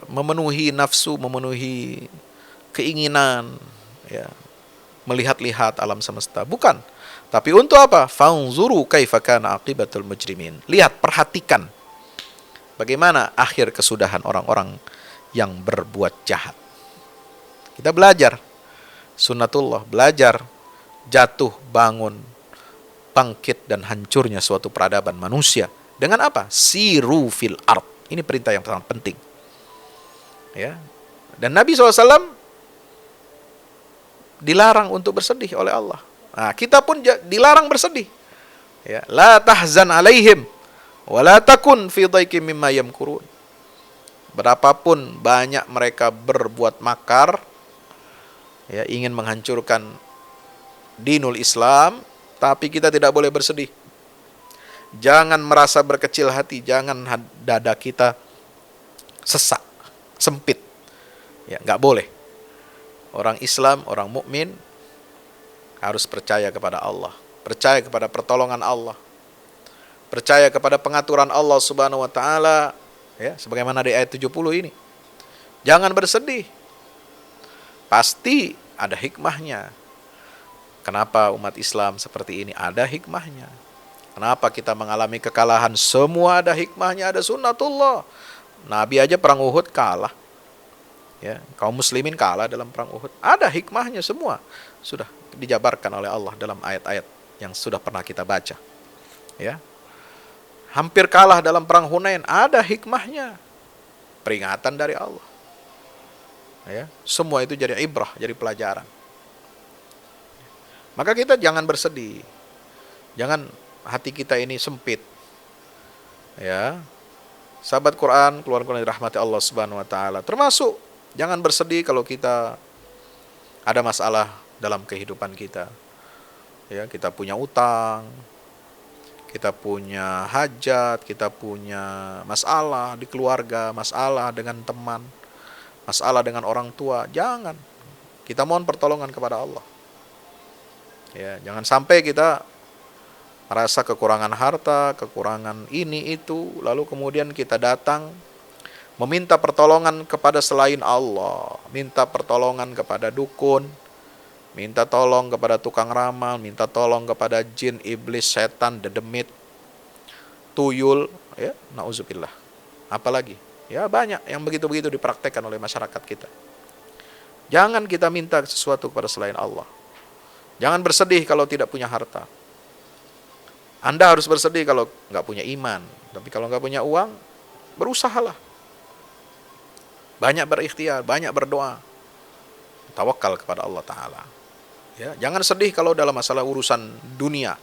memenuhi nafsu, memenuhi keinginan, ya, melihat-lihat alam semesta, bukan. Tapi untuk apa? Fanzuru kaifa kana aqibatul mujrimin. Lihat, perhatikan bagaimana akhir kesudahan orang-orang yang berbuat jahat. Kita belajar sunnatullah, belajar jatuh, bangun, bangkit dan hancurnya suatu peradaban manusia dengan apa? Siru fil ard. Ini perintah yang sangat penting. Ya. Dan Nabi SAW dilarang untuk bersedih oleh Allah. Nah, kita pun dilarang bersedih. Ya, la tahzan alaihim wa la takun fi dhaikim mimma yamkurun. Berapapun banyak mereka berbuat makar, ya, ingin menghancurkan dinul Islam, tapi kita tidak boleh bersedih. Jangan merasa berkecil hati, jangan dada kita sesak, sempit. Ya, nggak boleh. Orang Islam, orang mukmin harus percaya kepada Allah, percaya kepada pertolongan Allah, percaya kepada pengaturan Allah Subhanahu wa taala, ya, sebagaimana di ayat 70 ini. Jangan bersedih. Pasti ada hikmahnya. Kenapa umat Islam seperti ini? Ada hikmahnya. Kenapa kita mengalami kekalahan? Semua ada hikmahnya, ada sunnatullah. Nabi aja perang Uhud kalah. Ya, kaum muslimin kalah dalam perang Uhud. Ada hikmahnya semua. Sudah dijabarkan oleh Allah dalam ayat-ayat yang sudah pernah kita baca. Ya. Hampir kalah dalam perang Hunain, ada hikmahnya. Peringatan dari Allah. Ya, semua itu jadi ibrah, jadi pelajaran. Maka kita jangan bersedih. Jangan hati kita ini sempit. Ya. Sahabat Quran, keluarga yang dirahmati Allah Subhanahu wa taala. Termasuk jangan bersedih kalau kita ada masalah dalam kehidupan kita. Ya, kita punya utang, kita punya hajat, kita punya masalah di keluarga, masalah dengan teman, masalah dengan orang tua. Jangan. Kita mohon pertolongan kepada Allah. Ya, jangan sampai kita merasa kekurangan harta, kekurangan ini itu, lalu kemudian kita datang meminta pertolongan kepada selain Allah, minta pertolongan kepada dukun, minta tolong kepada tukang ramal, minta tolong kepada jin, iblis, setan, dedemit, tuyul, Ya, nauzubillah. Apalagi? Ya banyak yang begitu-begitu dipraktekkan oleh masyarakat kita. Jangan kita minta sesuatu kepada selain Allah. Jangan bersedih kalau tidak punya harta. Anda harus bersedih kalau nggak punya iman. Tapi kalau nggak punya uang, berusahalah. Banyak berikhtiar, banyak berdoa. Tawakal kepada Allah Ta'ala. Ya, jangan sedih kalau dalam masalah urusan dunia.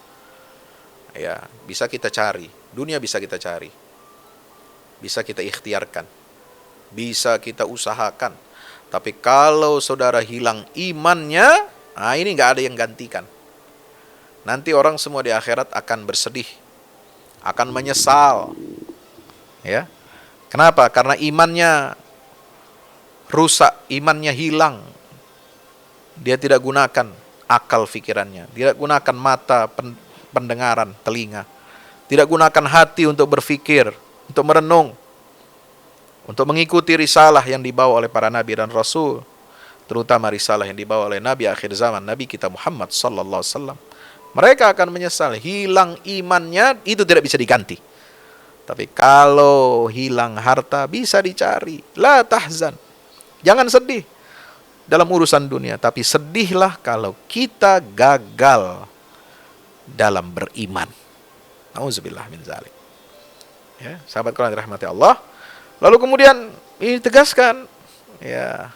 Ya, bisa kita cari. Dunia bisa kita cari. Bisa kita ikhtiarkan. Bisa kita usahakan. Tapi kalau saudara hilang imannya, nah ini nggak ada yang gantikan. Nanti orang semua di akhirat akan bersedih. Akan menyesal. Ya. Kenapa? Karena imannya rusak, imannya hilang. Dia tidak gunakan akal fikirannya, tidak gunakan mata pendengaran, telinga, tidak gunakan hati untuk berfikir, untuk merenung, untuk mengikuti risalah yang dibawa oleh para nabi dan rasul, terutama risalah yang dibawa oleh nabi akhir zaman, Nabi kita Muhammad sallallahu alaihi wasallam. Mereka akan menyesal, hilang imannya itu tidak bisa diganti. Tapi kalau hilang harta bisa dicari. La tahzan. Jangan sedih dalam urusan dunia, tapi sedihlah kalau kita gagal dalam beriman. Nauzubillah min zalik. Ya, sahabat Quran dirahmati Allah. Lalu kemudian ini tegaskan, ya,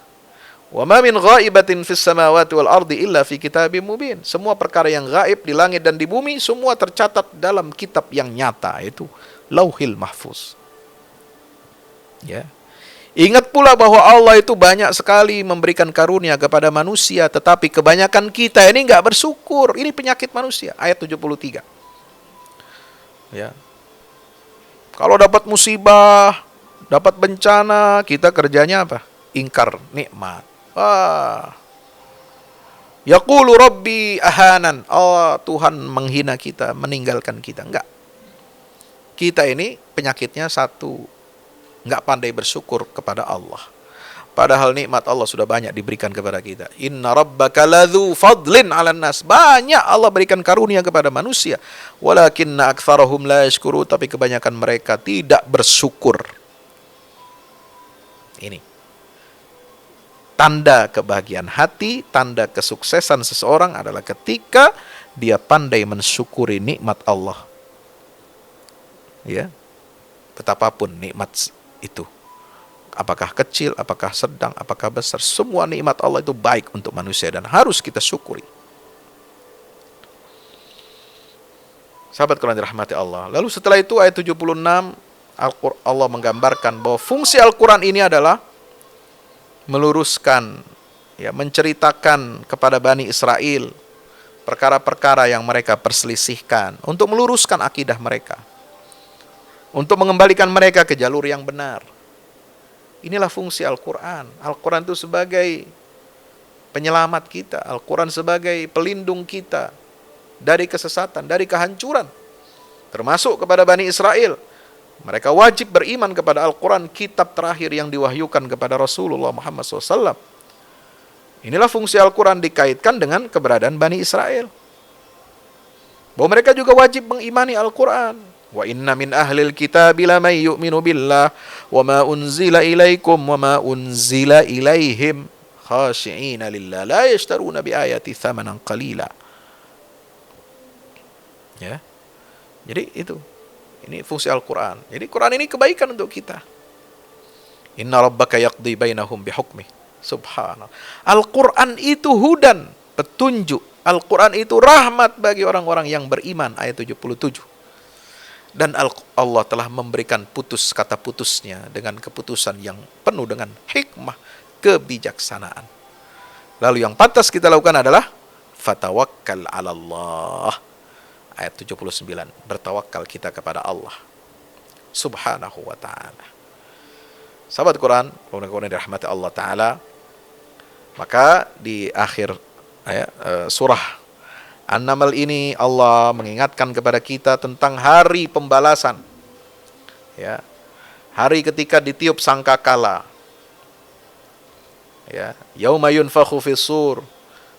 wa ma min ghaibatin fis samawati wal ardi illa fi kitabim mubin. Semua perkara yang gaib di langit dan di bumi semua tercatat dalam kitab yang nyata, itu Lauhil Mahfuz. Ya. Ingat pula bahwa Allah itu banyak sekali memberikan karunia kepada manusia, tetapi kebanyakan kita ini nggak bersyukur. Ini penyakit manusia. Ayat 73. Ya. Kalau dapat musibah, dapat bencana, kita kerjanya apa? Ingkar nikmat. Yaqulu Rabbi ahanan. Oh, Tuhan menghina kita, meninggalkan kita. Enggak. Kita ini penyakitnya satu, nggak pandai bersyukur kepada Allah. Padahal nikmat Allah sudah banyak diberikan kepada kita. Inna rabbaka ladzu fadlin 'alan nas. Banyak Allah berikan karunia kepada manusia. Walakinna aktsarahum la yashkuru, tapi kebanyakan mereka tidak bersyukur. Ini tanda kebahagiaan hati, tanda kesuksesan seseorang adalah ketika dia pandai mensyukuri nikmat Allah. Ya. Betapapun nikmat itu, apakah kecil, apakah sedang, apakah besar, semua nikmat Allah itu baik untuk manusia dan harus kita syukuri. Sahabat Quran dirahmati Allah. Lalu setelah itu ayat 76 Allah menggambarkan bahwa fungsi Al-Quran ini adalah meluruskan, ya, menceritakan kepada Bani Israel perkara-perkara yang mereka perselisihkan, untuk meluruskan akidah mereka, untuk mengembalikan mereka ke jalur yang benar. Inilah fungsi Al-Quran. Al-Quran itu sebagai penyelamat kita. Al-Quran sebagai pelindung kita dari kesesatan, dari kehancuran. Termasuk kepada Bani Israel. Mereka wajib beriman kepada Al-Quran, kitab terakhir yang diwahyukan kepada Rasulullah Muhammad SAW. Inilah fungsi Al-Quran dikaitkan dengan keberadaan Bani Israel. Bahwa mereka juga wajib mengimani Al-Quran. Wa inna min ahlil kitabi laman yu'minu billah wa ma unzila ilaikum wa ma unzila ilaihim khashi'ina lillah la yashtaruna bi ayati thamanan qalila. Ya. Jadi itu. Ini fungsi Al-Quran. Jadi Quran ini kebaikan untuk kita. Inna rabbaka yaqdi bainahum bihukmih. Subhanallah. Al-Quran itu hudan, petunjuk. Al-Quran itu rahmat bagi orang-orang yang beriman. Ayat 77. Dan Allah telah memberikan putus kata putusnya dengan keputusan yang penuh dengan hikmah, kebijaksanaan. Lalu yang pantas kita lakukan adalah fatawakkal 'ala Allah. Ayat 79, bertawakal kita kepada Allah Subhanahu wa ta'ala. Sahabat Quran, Quran dirahmati Allah Ta'ala, maka di akhir surah An-Naml ini Allah mengingatkan kepada kita tentang hari pembalasan. Ya. Hari ketika ditiup sangkakala. Ya, yauma yunfakhu fis-sur.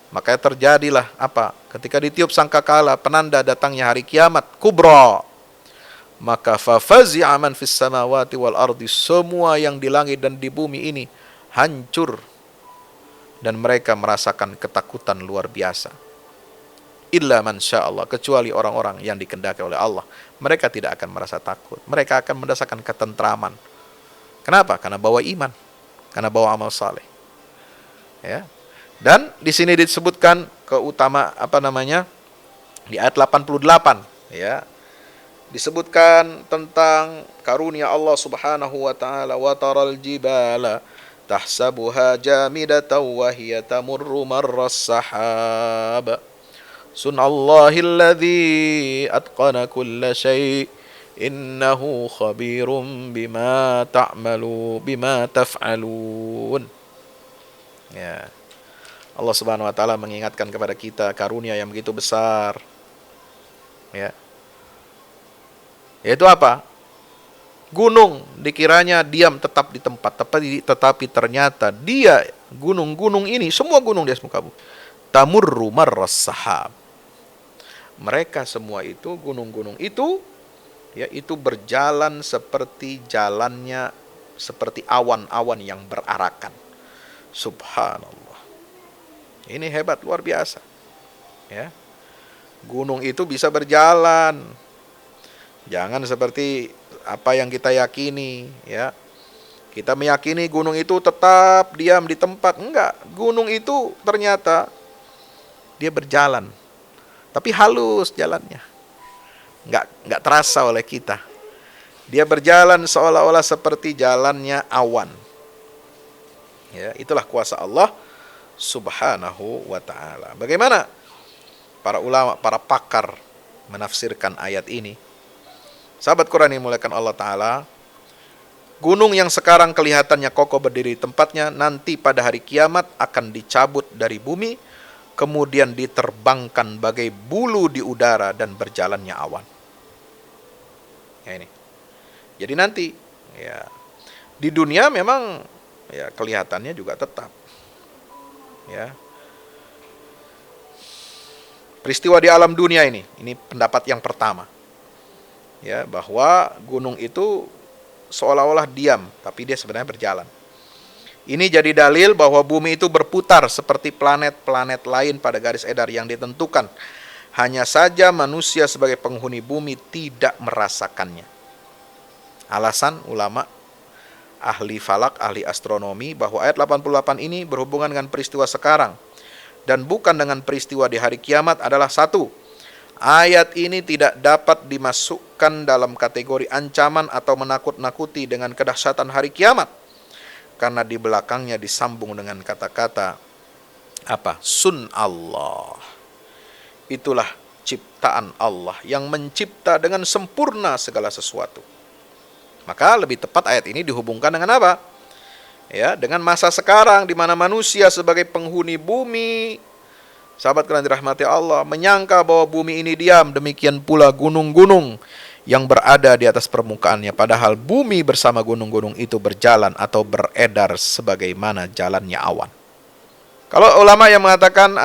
Maka terjadilah apa? Ketika ditiup sangkakala, penanda datangnya hari kiamat kubra. maka fafazi'a man fis samawati wal ardi, semua yang di langit dan di bumi ini hancur dan mereka merasakan ketakutan luar biasa. Illa man sya'allah, kecuali orang-orang yang dikehendaki oleh Allah, mereka tidak akan merasa takut, mereka akan merasakan ketentraman. Kenapa? Karena bawa iman, karena bawa amal saleh. Ya. Dan di sini disebutkan keutama di ayat 88, ya. Disebutkan tentang karunia Allah Subhanahu wa taala, wa taral jibala tahsabuha jamidatan wa hiya tamurru marras sahab. Sunallahil ladzi atqana kulla syai' innahu khabirum bima taf'alun. Ya. Allah Subhanahu wa taala mengingatkan kepada kita karunia yang begitu besar. Ya. Yaitu apa? Gunung dikiranya diam tetap di tempat, tetapi ternyata dia gunung-gunung ini, semua gunung di atas muka bumi, tamurru marras sahab. Mereka semua itu, gunung-gunung itu, ya, itu berjalan seperti awan-awan yang berarakan. Subhanallah. Ini hebat, luar biasa. Ya. Gunung itu bisa berjalan. Jangan seperti apa yang kita yakini, ya. Kita meyakini gunung itu tetap diam di tempat. Enggak, gunung itu ternyata dia berjalan. Tapi halus jalannya. Enggak terasa oleh kita. Dia berjalan seolah-olah seperti jalannya awan. Ya, itulah kuasa Allah Subhanahu wa ta'ala. Bagaimana para ulama, para pakar menafsirkan ayat ini? Sahabat Quran yang dimuliakan Allah Ta'ala, gunung yang sekarang kelihatannya kokoh berdiri di tempatnya, nanti pada hari kiamat akan dicabut dari bumi, kemudian diterbangkan bagai bulu di udara dan berjalannya awan. Ya, ini. Jadi nanti, ya, di dunia memang ya kelihatannya juga tetap. Ya. Peristiwa di alam dunia ini pendapat yang pertama. Ya, bahwa gunung itu seolah-olah diam, tapi dia sebenarnya berjalan. Ini jadi dalil bahwa bumi itu berputar seperti planet-planet lain pada garis edar yang ditentukan. Hanya saja manusia sebagai penghuni bumi tidak merasakannya. Alasan ulama, ahli falak, ahli astronomi, bahwa ayat 88 ini berhubungan dengan peristiwa sekarang dan bukan dengan peristiwa di hari kiamat adalah satu, ayat ini tidak dapat dimasukkan dalam kategori ancaman atau menakut-nakuti dengan kedahsyatan hari kiamat, karena di belakangnya disambung dengan kata-kata apa? Sun Allah. Itulah ciptaan Allah yang mencipta dengan sempurna segala sesuatu. Maka lebih tepat ayat ini dihubungkan dengan apa? Ya, dengan masa sekarang di mana manusia sebagai penghuni bumi, sahabat kalian dirahmati Allah, menyangka bahwa bumi ini diam, demikian pula gunung-gunung yang berada di atas permukaannya, padahal bumi bersama gunung-gunung itu berjalan atau beredar sebagaimana jalannya awan. Kalau ulama yang mengatakan,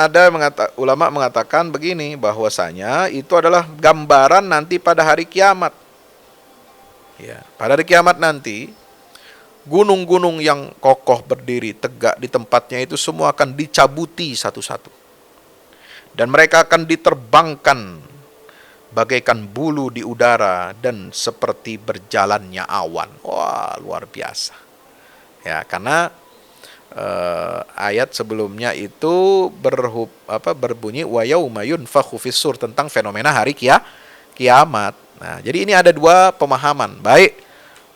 ulama mengatakan begini, bahwasanya itu adalah gambaran nanti pada hari kiamat. Ya, pada hari kiamat nanti, gunung-gunung yang kokoh berdiri tegak di tempatnya itu semua akan dicabuti satu-satu. Dan mereka akan diterbangkan bagaikan bulu di udara dan seperti berjalannya awan. Wah, luar biasa. Ya, karena ayat sebelumnya itu berbunyi wa yauma yunfakhu fis-sur, tentang fenomena hari kiamat. Nah, jadi ini ada dua pemahaman. Baik,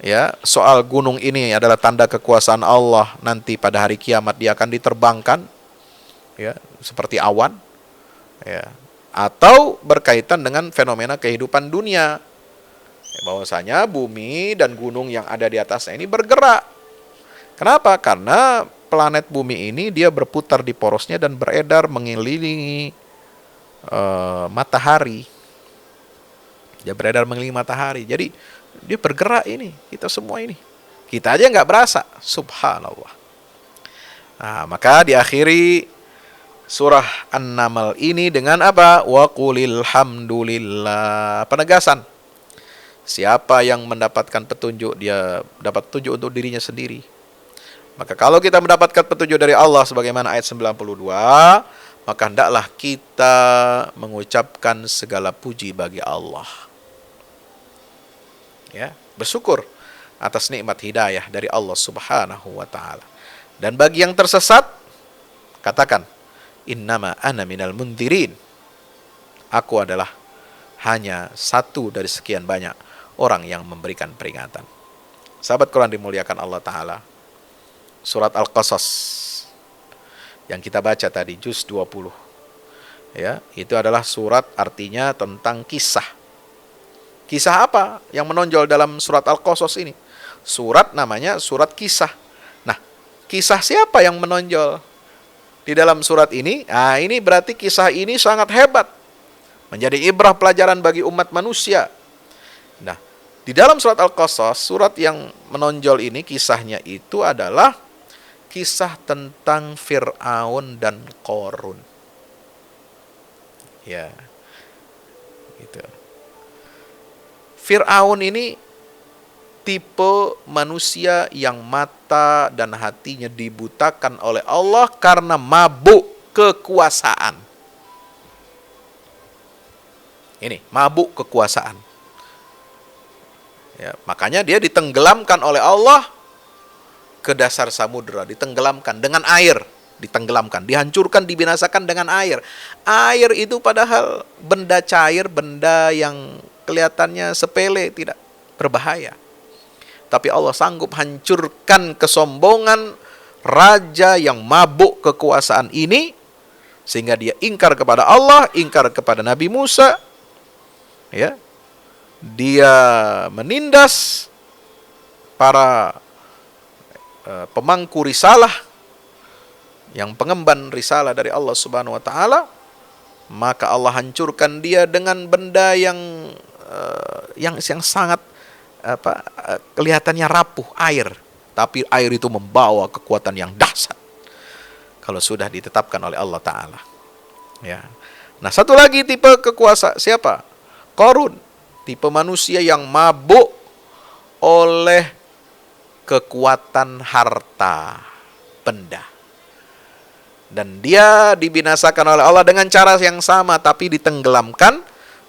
ya, soal gunung ini adalah tanda kekuasaan Allah, nanti pada hari kiamat dia akan diterbangkan, ya, seperti awan. Ya, atau berkaitan dengan fenomena kehidupan dunia, bahwasanya bumi dan gunung yang ada di atasnya ini bergerak. Kenapa? Karena planet bumi ini dia berputar di porosnya dan beredar mengelilingi matahari. Dia beredar mengelilingi matahari. Jadi dia bergerak ini, kita semua ini. Kita aja nggak berasa. Subhanallah. Nah, maka diakhiri surah An-Naml ini dengan apa? Wa qulil hamdulillah. Penegasan. Siapa yang mendapatkan petunjuk, dia dapat petunjuk untuk dirinya sendiri. Maka kalau kita mendapatkan petunjuk dari Allah sebagaimana ayat 92, maka hendaklah kita mengucapkan segala puji bagi Allah. Ya, bersyukur atas nikmat hidayah dari Allah Subhanahu wa taala. Dan bagi yang tersesat, katakan, innama ana minal mundzirin. Aku adalah hanya satu dari sekian banyak orang yang memberikan peringatan. Sahabat Quran dimuliakan Allah taala. Surat Al-Qasas yang kita baca tadi, juz 20. Ya, itu adalah surat artinya tentang kisah. Kisah apa yang menonjol dalam surat Al-Qasas ini? Surat namanya surat kisah. Nah, kisah siapa yang menonjol di dalam surat ini? Nah, ini berarti kisah ini sangat hebat. Menjadi ibrah pelajaran bagi umat manusia. Nah, di dalam surat Al-Qasas, surat yang menonjol ini, kisahnya itu adalah kisah tentang Fir'aun dan Qarun. Ya, gitu. Fir'aun ini tipe manusia yang mata dan hatinya dibutakan oleh Allah karena mabuk kekuasaan. Ini, mabuk kekuasaan. Ya, makanya dia ditenggelamkan oleh Allah ke dasar samudera, ditenggelamkan dengan air, ditenggelamkan, dihancurkan, dibinasakan dengan air. Air itu padahal benda cair, benda yang kelihatannya sepele, tidak berbahaya. Tapi Allah sanggup hancurkan kesombongan raja yang mabuk kekuasaan ini, sehingga dia ingkar kepada Allah, ingkar kepada Nabi Musa. Ya, dia menindas para pemangku risalah, yang pengemban risalah dari Allah Subhanahu wa taala, maka Allah hancurkan dia dengan benda yang sangat kelihatannya rapuh, air, tapi air itu membawa kekuatan yang dahsyat kalau sudah ditetapkan oleh Allah taala. Ya. Nah, satu lagi tipe kekuasa siapa? Qarun, tipe manusia yang mabuk oleh kekuatan harta benda. Dan dia dibinasakan oleh Allah dengan cara yang sama, tapi ditenggelamkan,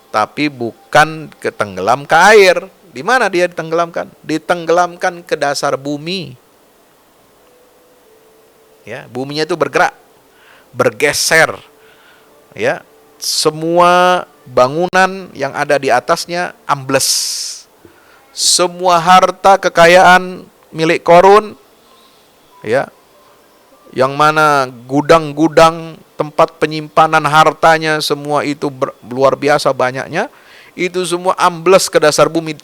tapi bukan ketenggelam ke air. Di mana dia ditenggelamkan? Ditenggelamkan ke dasar bumi. Ya, buminya itu bergerak, bergeser. Ya, semua bangunan yang ada di atasnya ambles. Semua harta kekayaan milik Qarun, ya, yang mana gudang-gudang tempat penyimpanan hartanya semua itu luar biasa banyaknya, itu semua ambles ke dasar bumi,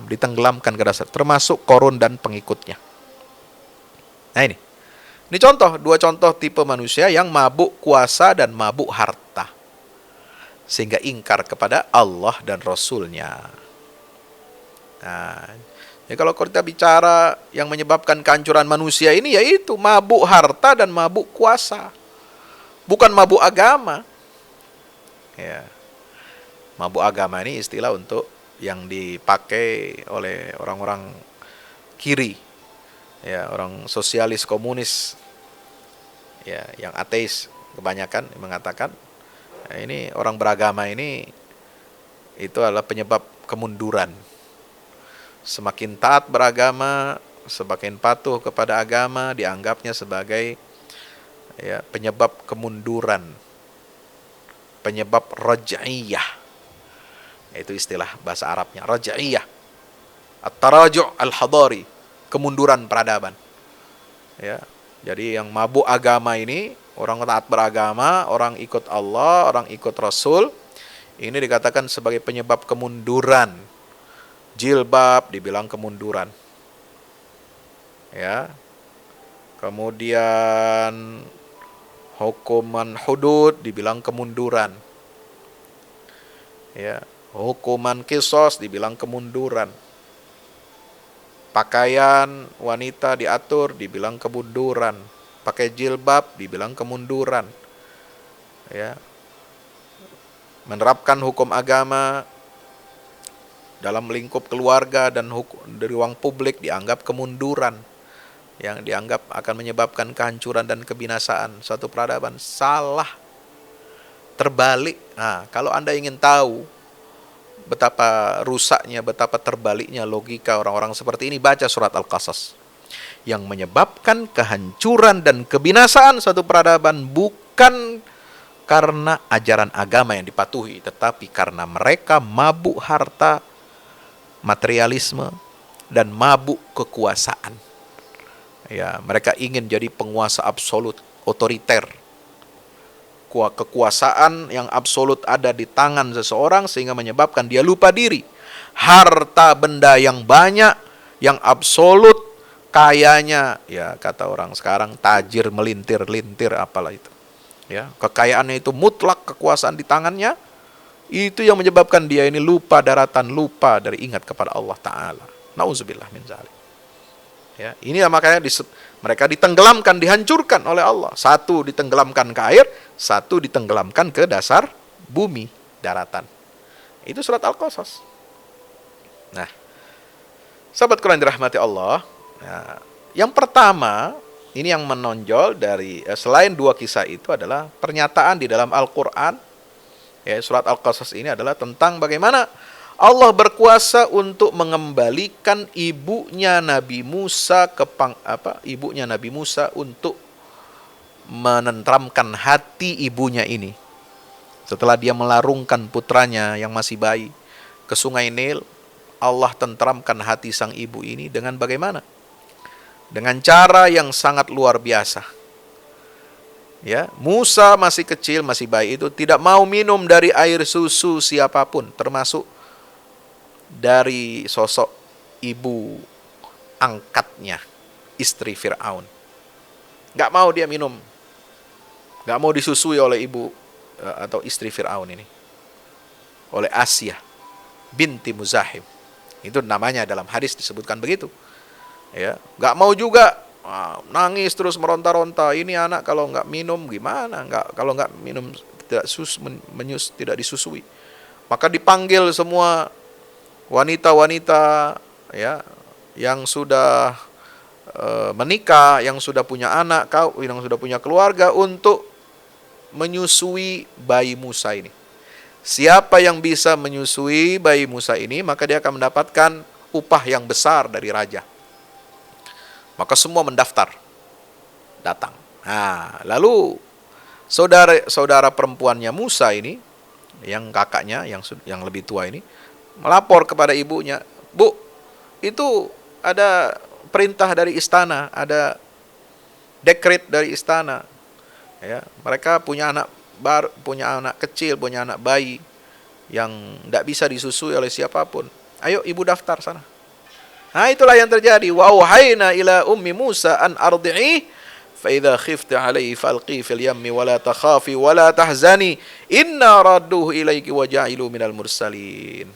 ditenggelamkan ke dasar, termasuk Qarun dan pengikutnya. Nah, ini dua contoh tipe manusia yang mabuk kuasa dan mabuk harta, sehingga ingkar kepada Allah dan Rasulnya. Nah, ya kalau kita bicara yang menyebabkan kehancuran manusia ini, yaitu mabuk harta dan mabuk kuasa, bukan mabuk agama. Ya, mabuk agama ini istilah untuk yang dipakai oleh orang-orang kiri, ya, orang sosialis komunis, ya, yang ateis kebanyakan mengatakan, ya, ini orang beragama ini itu adalah penyebab kemunduran. Semakin taat beragama, semakin patuh kepada agama, dianggapnya sebagai, ya, penyebab kemunduran, penyebab raj'iyah. Itu istilah bahasa Arabnya, raj'iyah, at-taraju' al-hadari, kemunduran peradaban. Ya, jadi yang mabuk agama ini, orang taat beragama, orang ikut Allah, orang ikut Rasul, ini dikatakan sebagai penyebab kemunduran. Jilbab dibilang kemunduran. Ya. Kemudian hukuman hudud dibilang kemunduran. Ya, hukuman kisos dibilang kemunduran. Pakaian wanita diatur dibilang kemunduran. Pakai jilbab dibilang kemunduran. Ya. Menerapkan hukum agama dalam lingkup keluarga dan dari ruang publik dianggap kemunduran, yang dianggap akan menyebabkan kehancuran dan kebinasaan suatu peradaban. Salah, terbalik. Nah, kalau Anda ingin tahu betapa rusaknya, betapa terbaliknya logika orang-orang seperti ini, baca surat Al-Qasas. Yang menyebabkan kehancuran dan kebinasaan suatu peradaban bukan karena ajaran agama yang dipatuhi, tetapi karena mereka mabuk harta, materialisme, dan mabuk kekuasaan. Ya, mereka ingin jadi penguasa absolut, otoriter. Kekuasaan yang absolut ada di tangan seseorang sehingga menyebabkan dia lupa diri. Harta benda yang banyak, yang absolut, kayanya, ya kata orang sekarang, tajir melintir-lintir, apalah itu. Ya, kekayaannya itu mutlak, kekuasaan di tangannya. Itu yang menyebabkan dia ini lupa daratan, lupa dari ingat kepada Allah Ta'ala. Nauzubillah min zalik. Ya, ini makanya mereka ditenggelamkan, dihancurkan oleh Allah. Satu ditenggelamkan ke air, satu ditenggelamkan ke dasar bumi, daratan. Itu surat Al-Qasas. Nah, sahabat Quran dirahmati Allah. Nah, yang pertama, ini yang menonjol dari selain dua kisah itu adalah pernyataan di dalam Al-Quran. Ya, surat Al-Qasas ini adalah tentang bagaimana Allah berkuasa untuk mengembalikan ibunya Nabi Musa ibunya Nabi Musa untuk menenteramkan hati ibunya ini. Setelah dia melarungkan putranya yang masih bayi ke sungai Nil, Allah tenteramkan hati sang ibu ini dengan bagaimana? Dengan cara yang sangat luar biasa. Ya, Musa masih kecil, masih bayi itu tidak mau minum dari air susu siapapun, termasuk dari sosok ibu angkatnya, istri Fir'aun. Gak mau dia minum, gak mau disusui oleh ibu atau istri Fir'aun ini, oleh Asia binti Muzahim. Itu namanya dalam hadis disebutkan begitu. Ya, gak mau juga. Nangis terus meronta-ronta. Ini anak kalau nggak minum gimana? Kalau nggak minum tidak disusui. Maka dipanggil semua wanita-wanita ya yang sudah menikah, yang sudah punya anak, yang sudah punya keluarga untuk menyusui bayi Musa ini. Siapa yang bisa menyusui bayi Musa ini, maka dia akan mendapatkan upah yang besar dari raja. Maka semua mendaftar, datang. Nah, lalu saudara perempuannya Musa ini, yang kakaknya, yang lebih tua ini, melapor kepada ibunya, Bu, itu ada perintah dari istana, ada dekret dari istana. Ya, mereka punya anak kecil, punya anak bayi yang tidak bisa disusui oleh siapapun. Ayo ibu daftar sana. Nah, itulah yang terjadi. Wa auhayna ila ummi Musa an ardi'i fa idza khifti 'alaihi falqi fil yammi wa la takhafi wa la tahzani inna radduhu ilaiki wa ja'ilu minal mursalin.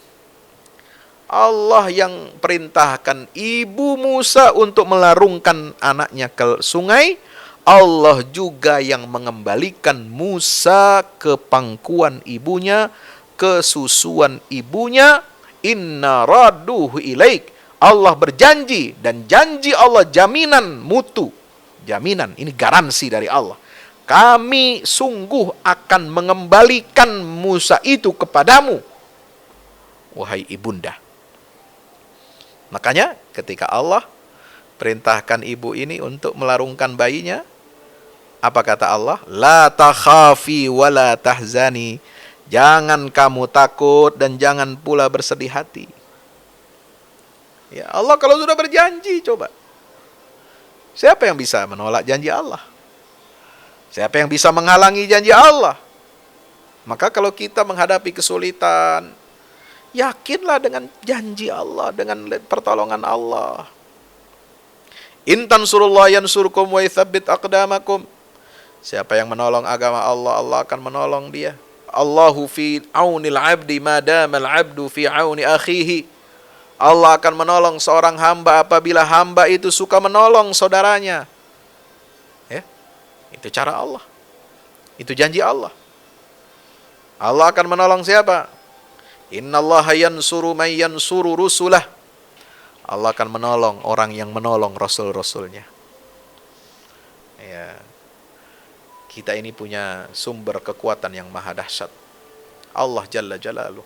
Allah yang perintahkan ibu Musa untuk melarungkan anaknya ke sungai. Allah juga yang mengembalikan Musa ke pangkuan ibunya, ke susuan ibunya. Inna radduhu ilaik. Allah berjanji, dan janji Allah jaminan mutu. Jaminan, ini garansi dari Allah. Kami sungguh akan mengembalikan Musa itu kepadamu, wahai ibunda. Makanya ketika Allah perintahkan ibu ini untuk melarungkan bayinya, apa kata Allah? La takhafi wa la tahzani. Jangan kamu takut dan jangan pula bersedih hati. Ya, Allah kalau sudah berjanji, coba. Siapa yang bisa menolak janji Allah? Siapa yang bisa menghalangi janji Allah? Maka kalau kita menghadapi kesulitan, yakinlah dengan janji Allah, dengan pertolongan Allah. In tansurullah yansurkum wa yuthabbit aqdamakum. Siapa yang menolong agama Allah, Allah akan menolong dia. Allahu fi aunil abdi madamal abdu fi auni akhihi. Allah akan menolong seorang hamba apabila hamba itu suka menolong saudaranya. Ya, itu cara Allah. Itu janji Allah. Allah akan menolong siapa? Innallaha yansuru man yansuru rusulah. Allah akan menolong orang yang menolong rasul-rasulnya. Ya. Kita ini punya sumber kekuatan yang maha dahsyat. Allah Jalla Jalaluh.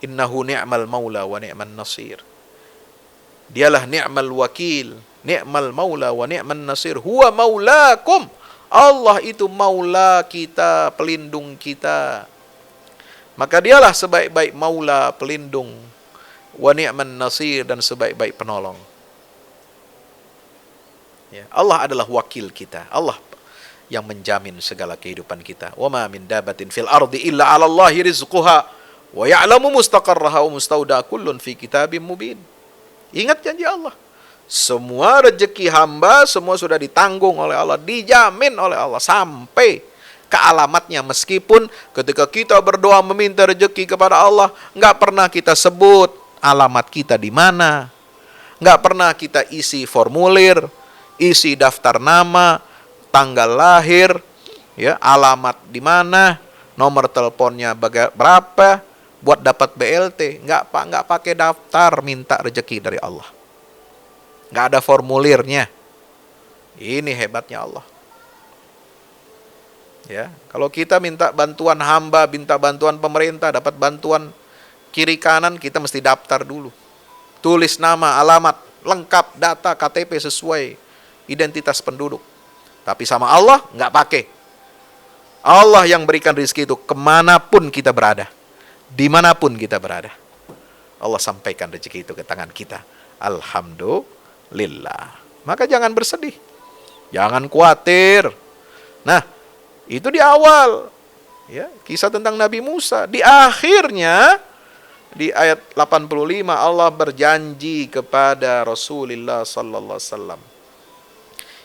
Innahu ni'mal maula wa ni'man nasir. Dialah ni'mal wakil, ni'mal maula wa ni'man nasir. Huwa maulakum. Allah itu maula kita, pelindung kita. Maka dialah sebaik-baik maula, pelindung, wa ni'man nasir, dan sebaik-baik penolong. Ya, Allah adalah wakil kita. Allah yang menjamin segala kehidupan kita. Wa ma min dabatin fil ardi illa 'ala Allahi rizquha wa ya'lamu mustaqarraha wa mustauda'a kullun fi kitabim mubin. Ingat janji Allah. Semua rezeki hamba semua sudah ditanggung oleh Allah, dijamin oleh Allah sampai ke alamatnya. Meskipun ketika kita berdoa meminta rezeki kepada Allah, nggak pernah kita sebut alamat kita di mana, nggak pernah kita isi formulir, isi daftar nama, tanggal lahir, ya, alamat di mana, nomor teleponnya berapa, buat dapat BLT, nggak pakai daftar minta rezeki dari Allah, nggak ada formulirnya. Ini hebatnya Allah. Ya, kalau kita minta bantuan hamba, minta bantuan pemerintah, dapat bantuan kiri kanan, kita mesti daftar dulu, tulis nama, alamat lengkap, data KTP sesuai identitas penduduk. Tapi sama Allah nggak pakai. Allah yang berikan rezeki itu kemanapun kita berada, dimanapun kita berada, Allah sampaikan rezeki itu ke tangan kita. Alhamdulillah. Maka jangan bersedih, jangan khawatir. Nah, itu di awal, ya, kisah tentang Nabi Musa. Di akhirnya, di ayat 85, Allah berjanji kepada Rasulullah sallallahu alaihi wasallam,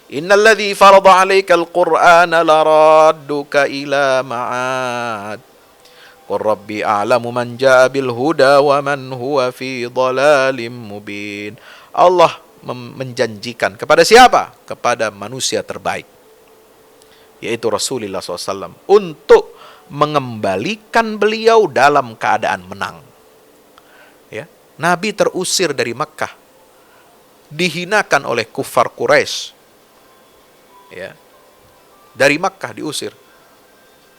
Innalladzi farada 'alaikal Qur'ana laradduka ila ma'ad. Qur rabbi a'lamu man jaa'a bil huda wa man huwa fi dhalalim mubin. Allah menjanjikan kepada siapa? Kepada manusia terbaik, yaitu Rasulullah SAW, untuk mengembalikan beliau dalam keadaan menang. Ya, Nabi terusir dari Makkah, dihinakan oleh kufar Quraisy. Ya, dari Makkah diusir.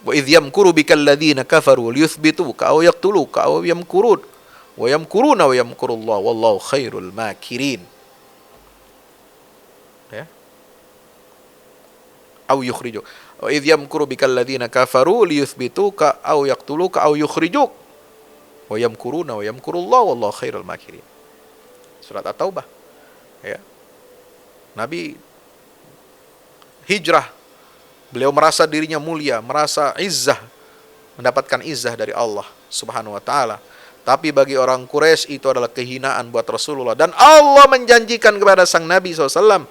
Wa idh yamkuru bikal ladzina kafaru liyuthbituka aw yaqtuluka aw yamkurun wa yamkuruna wa yamkurullah wallahu khairul makirin. Ya, aw yukhrijuk. Wa idh yamkuru bikal ladzina kafaru liyuthbituka aw yaqtuluka aw yukhrijuk wa yamkuruna wa yamkurullah wallahu khairul makirin. Surat At-Taubah. Ya, Nabi hijrah, beliau merasa dirinya mulia, merasa izzah, mendapatkan izzah dari Allah Subhanahu wa taala. Tapi bagi orang Quraisy itu adalah kehinaan buat Rasulullah, dan Allah menjanjikan kepada sang Nabi SAW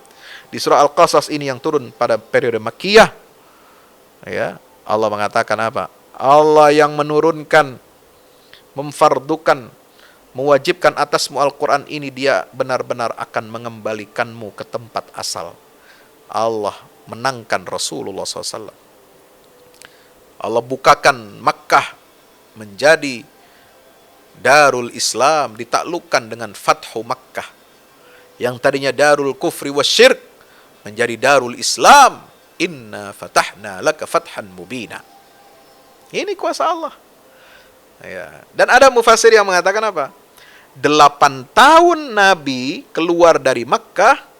di surah Al-Qasas ini yang turun pada periode Makkiyah. Ya, Allah mengatakan apa? Allah yang menurunkan, memfardukan, mewajibkan atasmu Al-Quran ini, dia benar-benar akan mengembalikanmu ke tempat asal. Allah menangkan Rasulullah SAW. Allah bukakan Makkah menjadi Darul Islam, ditaklukkan dengan Fathu Makkah. Yang tadinya Darul Kufri Wasyirk menjadi Darul Islam. Inna fatahna laka fathan mubina. Ini kuasa Allah. Ya. Dan ada mufassir yang mengatakan apa? 8 tahun Nabi keluar dari Makkah.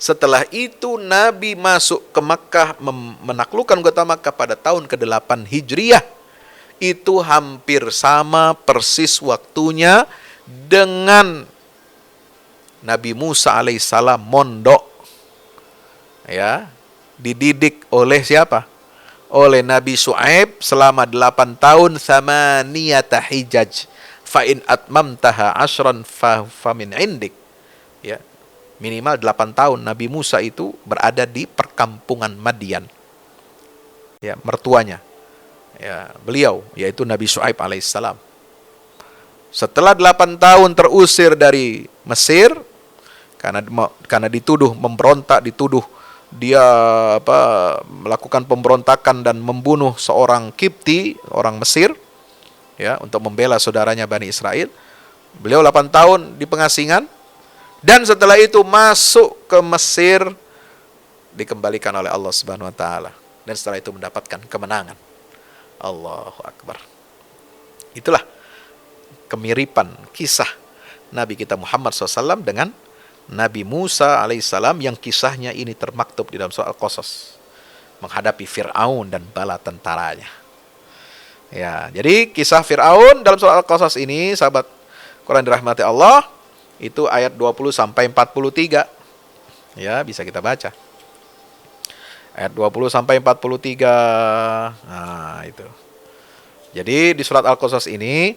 Setelah itu Nabi masuk ke Makkah, menaklukkan kota Makkah pada tahun ke-8 Hijriah. Itu hampir sama persis waktunya dengan Nabi Musa alaihissalam mondok. Ya, dididik oleh siapa? Oleh Nabi Syuaib selama 8 tahun, thamaniyata hijaj. Fa in atmamtaha ashran fa min indik. Ya. Minimal 8 tahun Nabi Musa itu berada di perkampungan Madian. Ya, mertuanya, ya, beliau, yaitu Nabi Syuaib alaihissalam. Setelah 8 tahun terusir dari Mesir, karena dituduh memberontak, dituduh dia melakukan pemberontakan dan membunuh seorang Kipti, orang Mesir. ya, untuk membela saudaranya Bani Israel. Beliau 8 tahun di pengasingan, dan setelah itu masuk ke Mesir, dikembalikan oleh Allah Subhanahu wa taala, dan setelah itu mendapatkan kemenangan. Allahu Akbar. Itulah kemiripan kisah Nabi kita Muhammad SAW dengan Nabi Musa alaihissalam, yang kisahnya ini termaktub di dalam surah Al-Qasas, menghadapi Fir'aun dan bala tentaranya. Ya, jadi kisah Fir'aun dalam surah Al-Qasas ini, sahabat Quran dirahmati Allah, itu ayat 20 sampai 43. Ya, bisa kita baca. Ayat 20 sampai 43. Nah, itu. Jadi di surat Al-Qasas ini,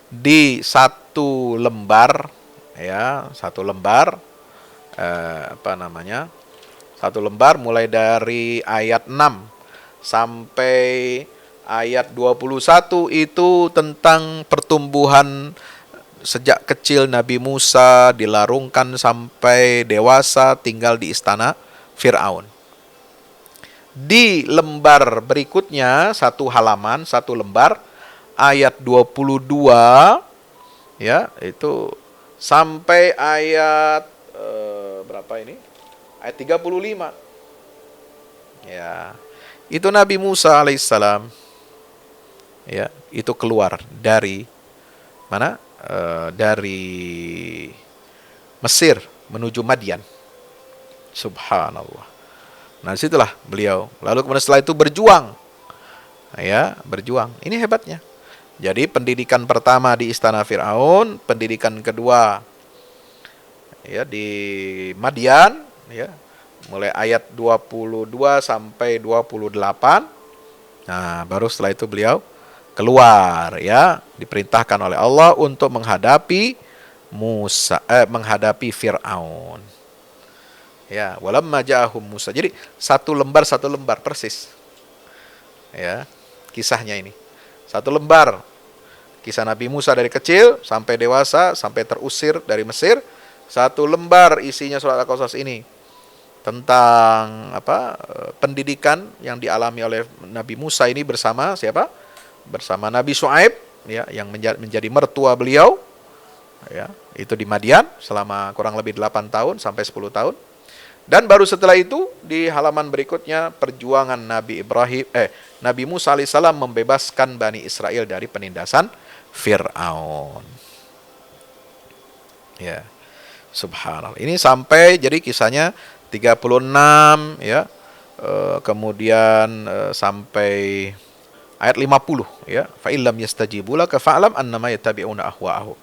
di satu lembar, ya, satu lembar, satu lembar mulai dari ayat 6 sampai ayat 21 itu tentang pertumbuhan sejak kecil Nabi Musa, dilarungkan sampai dewasa tinggal di istana Fir'aun. Di lembar berikutnya, satu halaman, satu lembar, ayat 22, ya, itu sampai ayat berapa ini? Ayat 35. Ya. Itu Nabi Musa alaihissalam, ya, itu keluar dari mana? Dari Mesir menuju Madian. Subhanallah. Nah, disitulah beliau. Lalu kemudian setelah itu berjuang. Ya, berjuang. Ini hebatnya. Jadi pendidikan pertama di istana Fir'aun, pendidikan kedua ya di Madian, ya, mulai ayat 22 sampai 28. Nah, baru setelah itu beliau keluar, ya, diperintahkan oleh Allah untuk menghadapi Fir'aun. Ya, walamma ja'ahum Musa. Jadi satu lembar persis. Ya, kisahnya ini. Satu lembar. Kisah Nabi Musa dari kecil sampai dewasa, sampai terusir dari Mesir. Satu lembar isinya surat Al-Qasas ini. Tentang pendidikan yang dialami oleh Nabi Musa ini bersama siapa? Bersama Nabi Syuaib, ya, yang menjadi mertua beliau, ya, itu di Madian selama kurang lebih 8 tahun sampai 10 tahun. Dan baru setelah itu di halaman berikutnya perjuangan Nabi Musa alaihissalam membebaskan Bani Israel dari penindasan Fir'aun. Ya, subhanallah. Ini sampai jadi kisahnya 36, ya. Kemudian sampai ayat 50, ya. Fa illam yastajibu laka fa'lam annama yattabi'una ahwa'ahum.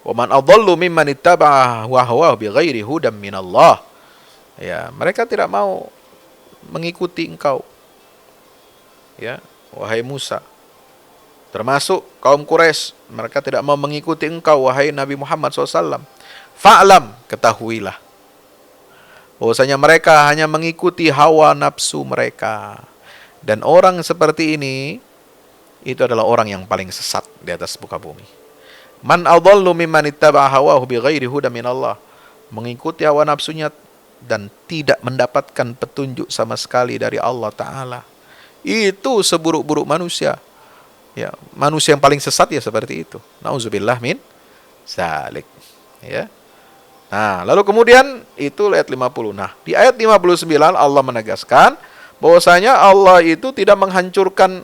Wa man adallu mimman ittaba'a hawahu bighairi hudan minallah. Ya, mereka tidak mau mengikuti engkau. Ya, wahai Musa. Termasuk kaum Quraisy, mereka tidak mau mengikuti engkau wahai Nabi Muhammad SAW. Fa'lam, ketahuilah bahwasanya mereka hanya mengikuti hawa nafsu mereka. Dan orang seperti ini itu adalah orang yang paling sesat di atas muka bumi. Man adallu mimman ittaba'a hawahu bighairi hudan minallah. Mengikuti hawa nafsunya dan tidak mendapatkan petunjuk sama sekali dari Allah Ta'ala. Itu seburuk-buruk manusia. Ya, manusia yang paling sesat ya seperti itu. Nauzubillah min zalik. Ya. Nah, lalu kemudian itu ayat 50. Nah, di ayat 59 Allah menegaskan bahwasanya Allah itu tidak menghancurkan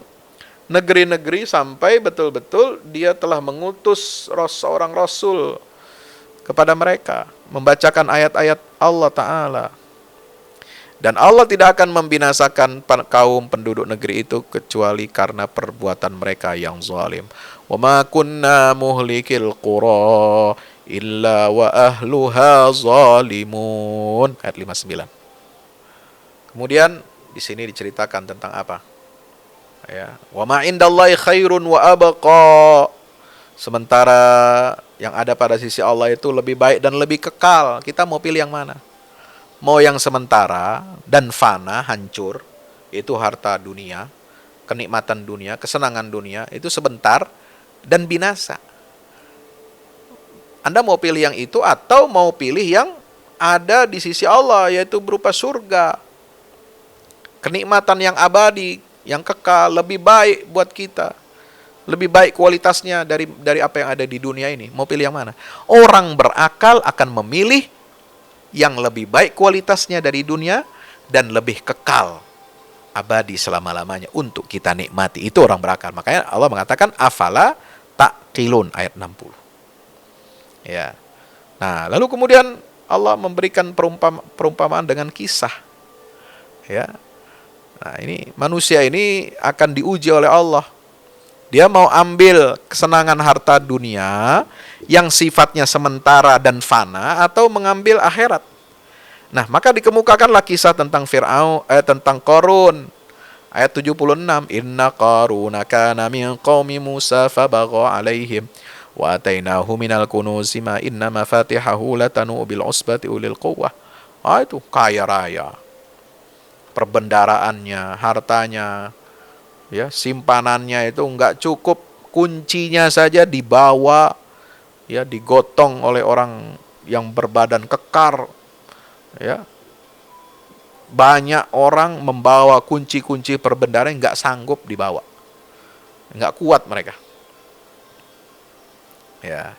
negeri-negeri sampai betul-betul dia telah mengutus seorang rasul kepada mereka, membacakan ayat-ayat Allah Ta'ala. Dan Allah tidak akan membinasakan kaum penduduk negeri itu kecuali karena perbuatan mereka yang zalim. Wa ma kunna muhlikil qura illa wa ahluha zalimun. Ayat 59. Kemudian di sini diceritakan tentang apa? Ya, wa ma indallahi khairun wa abqa. Sementara yang ada pada sisi Allah itu lebih baik dan lebih kekal. Kita mau pilih yang mana? Mau yang sementara dan fana, hancur, itu harta dunia, kenikmatan dunia, kesenangan dunia, itu sebentar dan binasa. Anda mau pilih yang itu atau mau pilih yang ada di sisi Allah, yaitu berupa surga. Kenikmatan yang abadi, yang kekal, lebih baik buat kita. lebih baik kualitasnya dari apa yang ada di dunia ini? Mau pilih yang mana? Orang berakal akan memilih yang lebih baik kualitasnya dari dunia dan lebih kekal, abadi selama-lamanya untuk kita nikmati. Itu orang berakal. Makanya Allah mengatakan afala taqilun ayat 60. Ya. Nah, lalu kemudian Allah memberikan perumpamaan dengan kisah. Ya. Nah, ini manusia ini akan diuji oleh Allah. Dia mau ambil kesenangan harta dunia yang sifatnya sementara dan fana atau mengambil akhirat. Nah, maka dikemukakanlah kisah tentang tentang Qarun. Ayat 76, Inna Qaruna kana min qaumi Musa fabagha alaihim wa atainahu minal kunuzi ma inna mafatihahu latanu bil usbati ulil quwwah. Itu kaya raya. Perbendaraannya, hartanya, ya, simpanannya itu enggak cukup, kuncinya saja dibawa, ya, digotong oleh orang yang berbadan kekar, ya. Banyak orang membawa kunci-kunci perbendaharaan enggak sanggup dibawa, enggak kuat mereka, ya.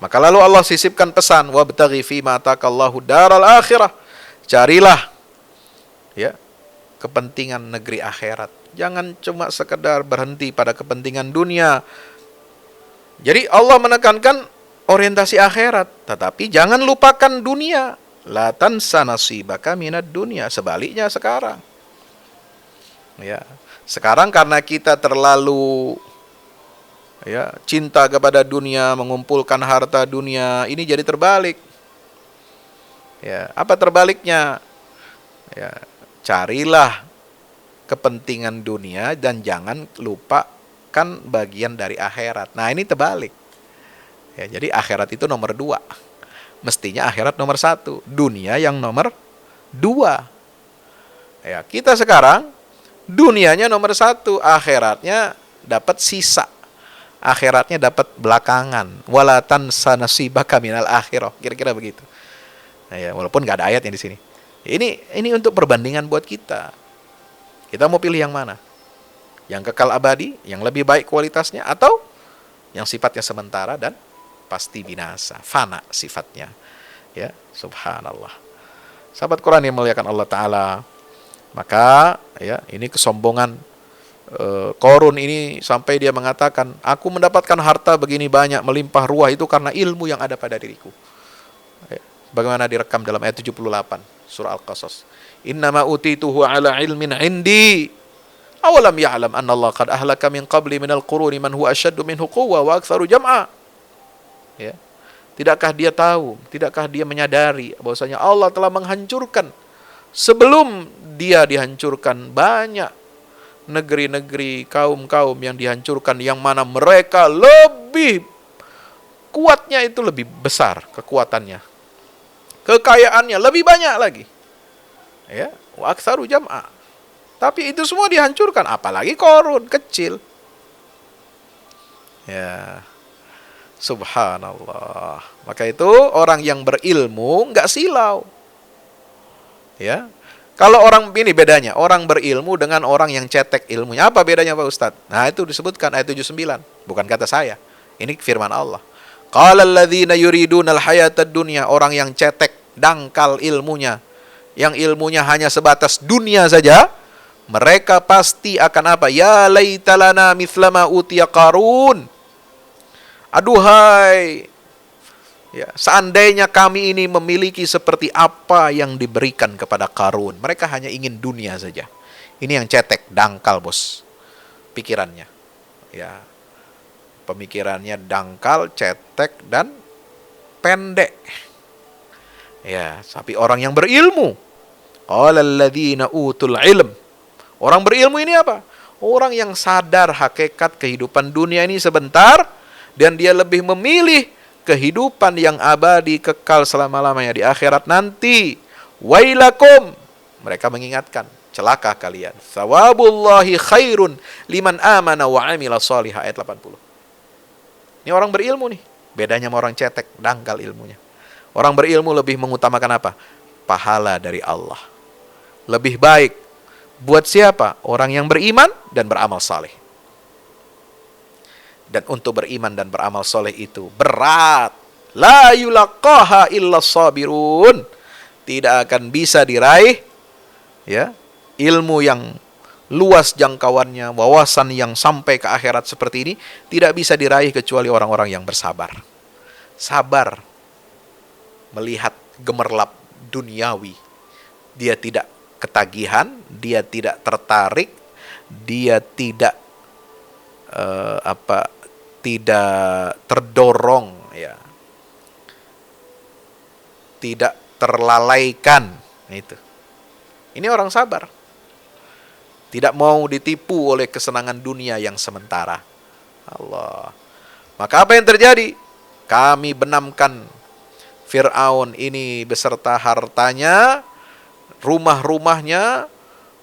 Maka lalu Allah sisipkan pesan, wabtaghi fima atakallahu daral akhirah, carilah, ya, kepentingan negeri akhirat. Jangan cuma sekedar berhenti pada kepentingan dunia. Jadi Allah menekankan orientasi akhirat, tetapi jangan lupakan dunia. La tansa nasibaka minad dunya. Sebaliknya sekarang. Ya, sekarang karena kita terlalu, ya, cinta kepada dunia, mengumpulkan harta dunia, ini jadi terbalik. Ya, apa terbaliknya? Ya, carilah kepentingan dunia dan jangan lupakan bagian dari akhirat. Nah, ini terbalik. Ya, jadi akhirat itu nomor 2. Mestinya akhirat nomor 1, dunia yang nomor 2. Ya, kita sekarang dunianya nomor 1, akhiratnya dapat sisa. Akhiratnya dapat belakangan. Wala tansa nasibaka minal akhirah. Kira-kira begitu. Nah, ya, walaupun nggak ada ayatnya di sini. Ini untuk perbandingan buat kita. Kita mau pilih yang mana? Yang kekal abadi, yang lebih baik kualitasnya, atau yang sifatnya sementara dan pasti binasa, fana sifatnya. Ya, subhanallah. Sahabat Quran yang muliakan Allah Ta'ala. Maka, ya, ini kesombongan Qarun ini sampai dia mengatakan, aku mendapatkan harta begini banyak, melimpah ruah itu karena ilmu yang ada pada diriku. Ya, bagaimana direkam dalam ayat 78 surah Al-Qasas. Innama utituhu ala ilmin indi. Awalam ya'lam anna Allah qad ahlaka min qabli minal quruni man huwa asyaddu minhu quwwa wa aktsaru jam'a. Ya. Tidakkah dia tahu, tidakkah dia menyadari bahwasanya Allah telah menghancurkan sebelum dia dihancurkan banyak negeri-negeri, kaum-kaum yang dihancurkan, yang mana mereka lebih kuatnya, itu lebih besar kekuatannya, kekayaannya lebih banyak lagi. Ya, wa aktsaru jam'a. Tapi itu semua dihancurkan, apalagi Qarun kecil. Ya. Subhanallah. Maka itu orang yang berilmu enggak silau. Ya. Kalau orang ini bedanya, orang berilmu dengan orang yang cetek ilmunya. Apa bedanya Pak Ustadz? Nah, itu disebutkan ayat 79. Bukan kata saya. Ini firman Allah. Qala alladzina yuridunal hayatad dunya, orang yang cetek, dangkal ilmunya, yang ilmunya hanya sebatas dunia saja, mereka pasti akan apa? Ya laitalana mithlama utiya Qarun. Aduhai, ya, seandainya kami ini memiliki seperti apa yang diberikan kepada Qarun. Mereka hanya ingin dunia saja. Ini yang cetek, dangkal, bos. Pikirannya. Ya. Pemikirannya dangkal, cetek, dan pendek. Ya, tapi orang yang berilmu. Qalalladzina utul ilm. Orang berilmu ini apa? Orang yang sadar hakikat kehidupan dunia ini sebentar, dan dia lebih memilih kehidupan yang abadi kekal selama-lamanya di akhirat nanti. Wailakum, mereka mengingatkan, celaka kalian. Thawabullahi khairun liman amana wa amila salihah, ayat 80. Ini orang berilmu nih. Bedanya sama orang cetek, dangkal ilmunya. Orang berilmu lebih mengutamakan apa? Pahala dari Allah. Lebih baik buat siapa? Orang yang beriman dan beramal saleh. Dan untuk beriman dan beramal soleh itu berat. La yulaqaha illa sabirun. Tidak akan bisa diraih ya, ilmu yang luas jangkauannya, wawasan yang sampai ke akhirat seperti ini tidak bisa diraih kecuali orang-orang yang bersabar. Sabar melihat gemerlap duniawi. Dia tidak ketagihan, dia tidak tertarik, dia tidak tidak terdorong ya. Tidak terlalaikan itu. Ini orang sabar. Tidak mau ditipu oleh kesenangan dunia yang sementara. Allah. Maka apa yang terjadi? Kami benamkan Fir'aun ini beserta hartanya, rumah-rumahnya,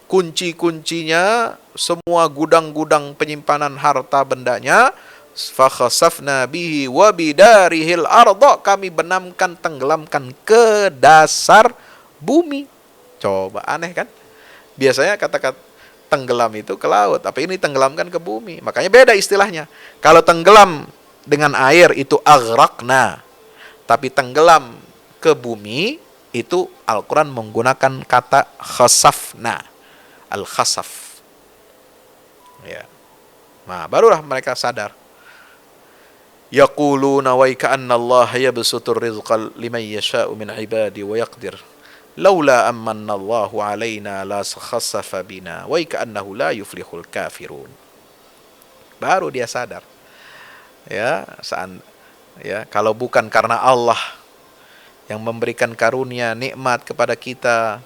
kunci-kuncinya, semua gudang-gudang penyimpanan harta bendanya. Fakhasafna bihi wa bidarihil arda. Kami benamkan, tenggelamkan ke dasar bumi. Coba aneh kan? Biasanya kata-kata tenggelam itu ke laut, tapi ini tenggelamkan ke bumi. Makanya beda istilahnya. Kalau tenggelam dengan air itu aghraqna, tapi tenggelam ke bumi itu Al-Quran menggunakan kata khasafna, al-khasaf ya. Nah barulah mereka sadar. Yaquluna wa ka'anna Allah yabsutur rizqa liman yasha'u min ibadi wa yaqdir laula amanna Allahu alaina la khassafa bina wa ka'annahu la yuflihul kafirun. Baru dia sadar ya, kalau bukan karena Allah yang memberikan karunia nikmat kepada kita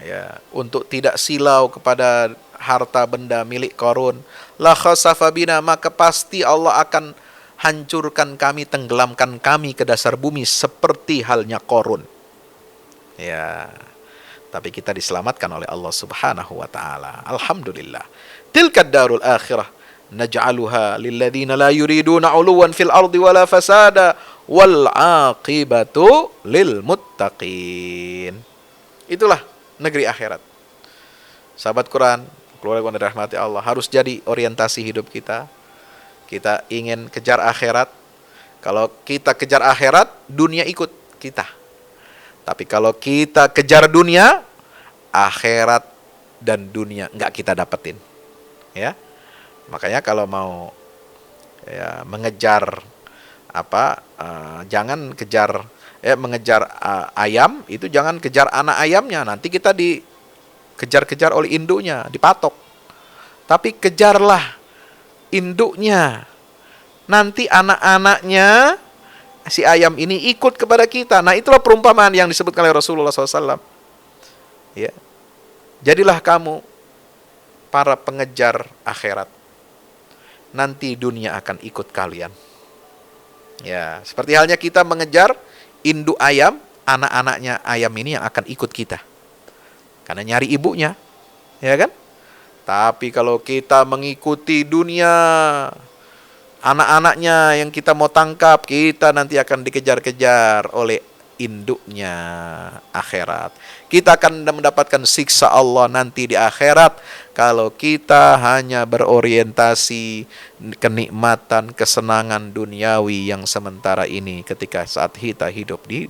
ya, untuk tidak silau kepada harta benda milik Qarun, la khassafa bina, maka pasti Allah akan hancurkan kami, tenggelamkan kami ke dasar bumi seperti halnya Qarun. Ya, tapi kita diselamatkan oleh Allah Subhanahu wa taala. Alhamdulillah. Tilka darul akhirah naj'aluha lilladzina la yuriduna 'uluwan fil ardi wala fasada wal 'aqibatu lil muttaqin. Itulah negeri akhirat. Sahabat Quran, keluarga yang dirahmati Allah, harus jadi orientasi hidup kita. Kita ingin kejar akhirat. Kalau kita kejar akhirat, dunia ikut kita. Tapi kalau kita kejar dunia, akhirat dan dunia enggak kita dapetin. Ya. Makanya kalau mau ya, mengejar jangan kejar mengejar ayam, itu jangan kejar anak ayamnya, nanti kita dikejar-kejar oleh induknya, dipatok. Tapi kejarlah induknya. Nanti anak-anaknya si ayam ini ikut kepada kita. Nah itulah perumpamaan yang disebutkan oleh Rasulullah SAW. Ya. Jadilah kamu para pengejar akhirat. Nanti dunia akan ikut kalian. Ya, seperti halnya kita mengejar induk ayam, anak-anaknya ayam ini yang akan ikut kita. Karena nyari ibunya. Ya kan? Tapi kalau kita mengikuti dunia, anak-anaknya yang kita mau tangkap, kita nanti akan dikejar-kejar oleh induknya akhirat. Kita akan mendapatkan siksa Allah nanti di akhirat kalau kita hanya berorientasi kenikmatan, kesenangan duniawi yang sementara ini ketika saat kita hidup di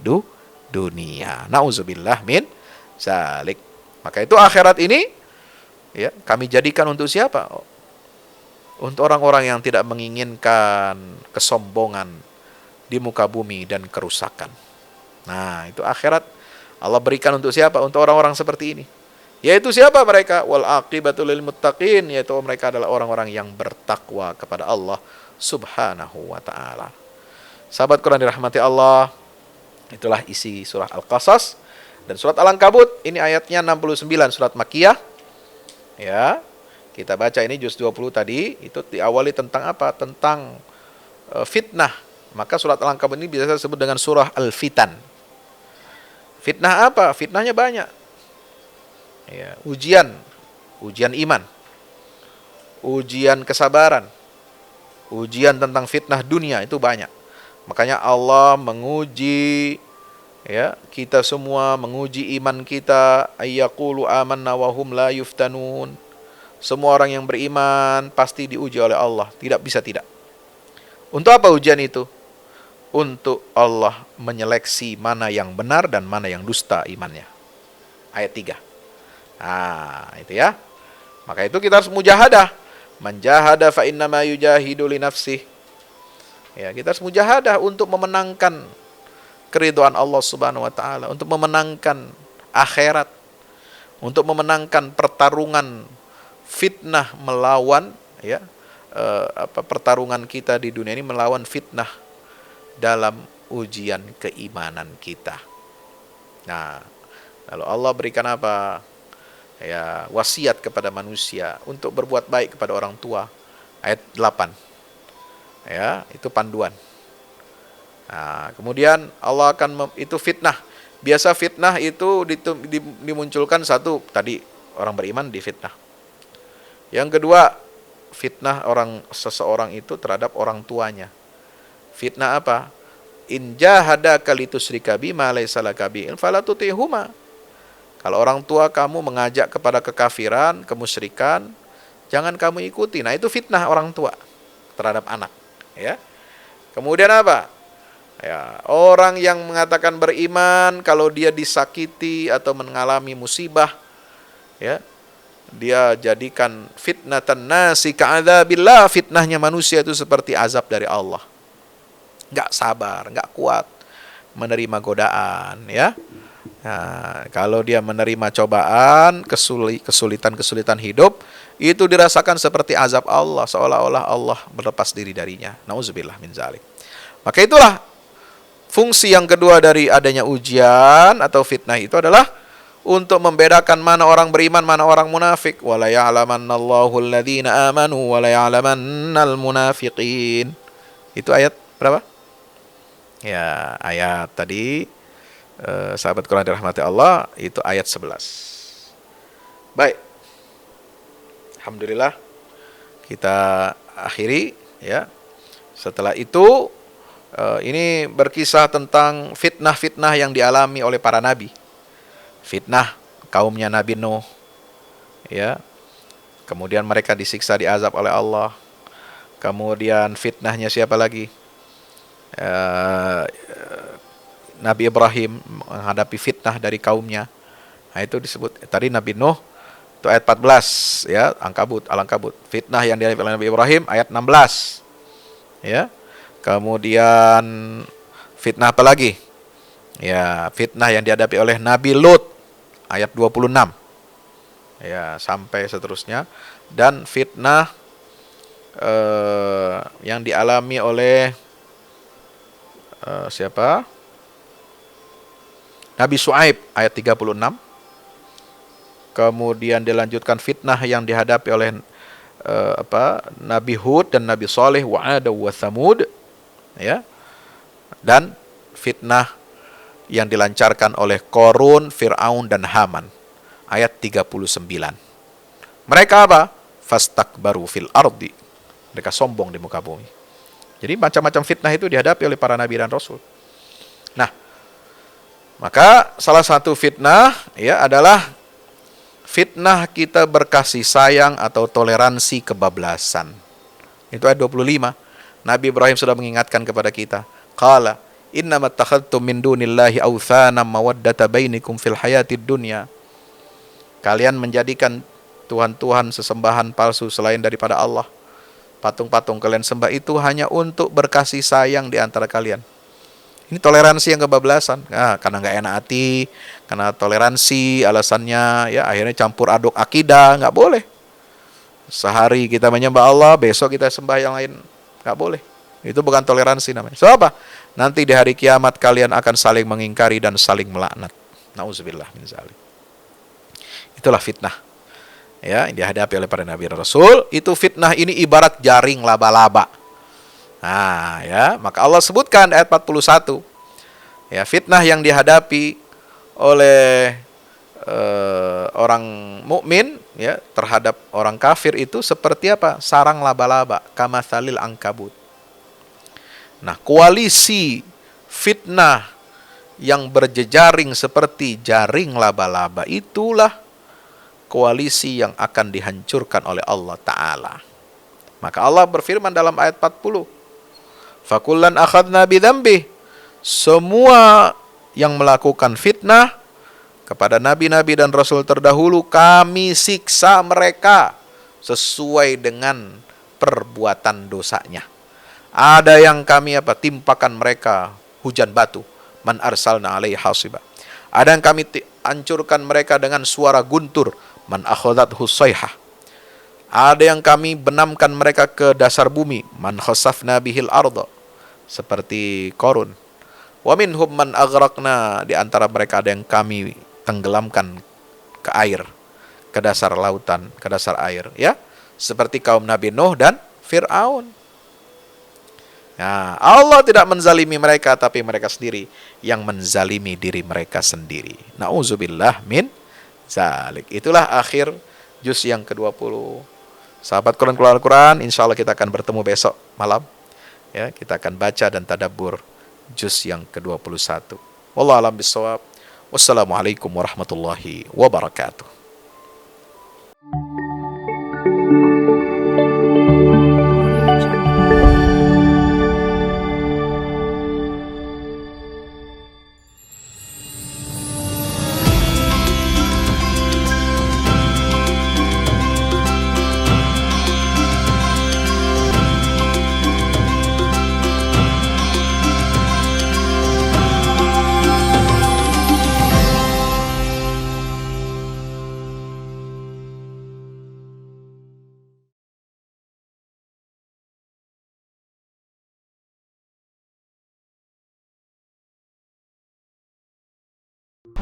dunia. Nauzubillah min zalik. Maka itu akhirat ini ya, kami jadikan untuk siapa? Untuk orang-orang yang tidak menginginkan kesombongan di muka bumi dan kerusakan. Nah, itu akhirat Allah berikan untuk siapa? Untuk orang-orang seperti ini. Yaitu siapa mereka? Wal aqibatu lil muttaqin, yaitu mereka adalah orang-orang yang bertakwa kepada Allah Subhanahu wa taala. Sahabat Quran dirahmati Allah, itulah isi surah Al-Qasas dan surat Al-Ankabut. Ini ayatnya 69, surat Makkiyah. Ya. Kita baca ini juz 20 tadi, itu diawali tentang apa? Tentang fitnah. Maka surat Al-Ankabut ini biasa disebut dengan surah Al-Fitan. Fitnah apa? Fitnahnya banyak. Ya, ujian iman, ujian kesabaran, ujian tentang fitnah dunia itu banyak. Makanya Allah menguji ya kita semua, menguji iman kita. Ayyaqulu amanna wa hum la yuftanun. Semua orang yang beriman pasti diuji oleh Allah. Tidak bisa tidak. Untuk apa ujian itu? Untuk Allah menyeleksi mana yang benar dan mana yang dusta imannya. Ayat 3. Nah, itu ya. Maka itu kita harus mujahadah. Man jahada fa innama yujahidu li nafsih. Ya, kita harus mujahadah untuk memenangkan keridhaan Allah Subhanahu wa taala, untuk memenangkan akhirat, untuk memenangkan pertarungan fitnah melawan pertarungan kita di dunia ini melawan fitnah dalam ujian keimanan kita. Nah, lalu Allah berikan apa? Ya, wasiat kepada manusia untuk berbuat baik kepada orang tua. Ayat 8. Ya, itu panduan. Nah, kemudian Allah akan itu fitnah. Biasa fitnah itu dimunculkan satu, tadi orang beriman difitnah. Yang kedua, fitnah seseorang itu terhadap orang tuanya. Fitnah apa? In jahadaka litusyrika bima laysa laka bihi fala tuti'huma. Kalau orang tua kamu mengajak kepada kekafiran, kemusyrikan, jangan kamu ikuti. Nah, itu fitnah orang tua terhadap anak, ya. Kemudian apa? Ya, orang yang mengatakan beriman kalau dia disakiti atau mengalami musibah, ya, dia jadikan fitnatan nasi ka'adzabillah, fitnahnya manusia itu seperti azab dari Allah. Enggak sabar, enggak kuat menerima godaan, ya. Nah, kalau dia menerima cobaan, kesulitan hidup, itu dirasakan seperti azab Allah, seolah-olah Allah berlepas diri darinya. Nauzubillah min zalik. Maka itulah fungsi yang kedua dari adanya ujian atau fitnah itu adalah untuk membedakan mana orang beriman, mana orang munafik. Wala ya'lamannallahu alladhina amanu wala ya'lamannal munafiqin. Itu ayat berapa? Ya, ayat tadi sahabat Quran dirahmati Allah, itu ayat 11. Baik. Alhamdulillah kita akhiri, ya. Setelah itu ini berkisah tentang fitnah-fitnah yang dialami oleh para nabi. Fitnah kaumnya Nabi Nuh, ya. Kemudian mereka disiksa, diazab oleh Allah. Kemudian fitnahnya siapa lagi? Nabi Ibrahim menghadapi fitnah dari kaumnya. Nah, itu disebut tadi Nabi Nuh, itu ayat 14, ya, Al-Ankabut. Fitnah yang dihadapi oleh Nabi Ibrahim ayat 16. Ya. Kemudian fitnah apa lagi? Ya, fitnah yang dihadapi oleh Nabi Lut ayat 26. Ya, sampai seterusnya. Dan fitnah yang dialami oleh siapa? Nabi Shu'aib ayat 36. Kemudian dilanjutkan fitnah yang dihadapi oleh Nabi Hud dan Nabi Saleh, wa 'ad wa Tsamud, ya. Dan fitnah yang dilancarkan oleh Qarun, Fir'aun dan Haman ayat 39. Mereka apa? Fastakbaru fil ardi. Mereka sombong di muka bumi. Jadi macam-macam fitnah itu dihadapi oleh para nabi dan rasul. Nah, maka salah satu fitnah, ya, adalah fitnah kita berkasih sayang atau toleransi kebablasan. Itu ayat 25. Nabi Ibrahim sudah mengingatkan kepada kita. Qala innamat takhadtum min dunillahi awthanan mawaddata bainikum fil hayatid dunya. Kalian menjadikan tuhan-tuhan sesembahan palsu selain daripada Allah. Patung-patung kalian sembah itu hanya untuk berkasih sayang di antara kalian. Ini toleransi yang kebablasan. Nah, karena nggak enak hati, karena toleransi alasannya, ya, akhirnya campur aduk akidah, nggak boleh. Sehari kita menyembah Allah, besok kita sembah yang lain, nggak boleh. Itu bukan toleransi namanya. So apa? Nanti di hari kiamat kalian akan saling mengingkari dan saling melaknat. Nauzubillah min zalik. Itulah fitnah, ya, yang dihadapi oleh para nabi dan rasul. Itu fitnah ini ibarat jaring laba-laba. Nah, ya, maka Allah sebutkan ayat 41. Ya, fitnah yang dihadapi oleh orang mukmin, ya, terhadap orang kafir itu seperti apa? Sarang laba-laba, kamatsalil ankabut. Nah, koalisi fitnah yang berjejaring seperti jaring laba-laba itulah koalisi yang akan dihancurkan oleh Allah Ta'ala. Maka Allah berfirman dalam ayat 40, fakullan akhadna bidhanbih, semua yang melakukan fitnah kepada nabi-nabi dan rasul terdahulu, kami siksa mereka sesuai dengan perbuatan dosanya. Ada yang kami timpakan mereka hujan batu, man arsalna alaihi hasiba. Ada yang kami hancurkan mereka dengan suara guntur, man akhadathu sayhah. Ada yang kami benamkan mereka ke dasar bumi, man khasafna bihil arda, seperti Qarun. Wa minhum man aghraqna, di antara mereka ada yang kami tenggelamkan ke air, ke dasar lautan, ke dasar air, ya, seperti kaum Nabi Nuh dan Fir'aun. Nah, Allah tidak menzalimi mereka, tapi mereka sendiri yang menzalimi diri mereka sendiri. Na'udzubillah min zalik. Itulah akhir juz yang ke-20. Sahabat Quran keluar Quran, insya Allah kita akan bertemu besok malam. Ya, kita akan baca dan tadabbur juz yang ke-21. Wallahu a'lam bishawab. Wassalamualaikum warahmatullahi wabarakatuh.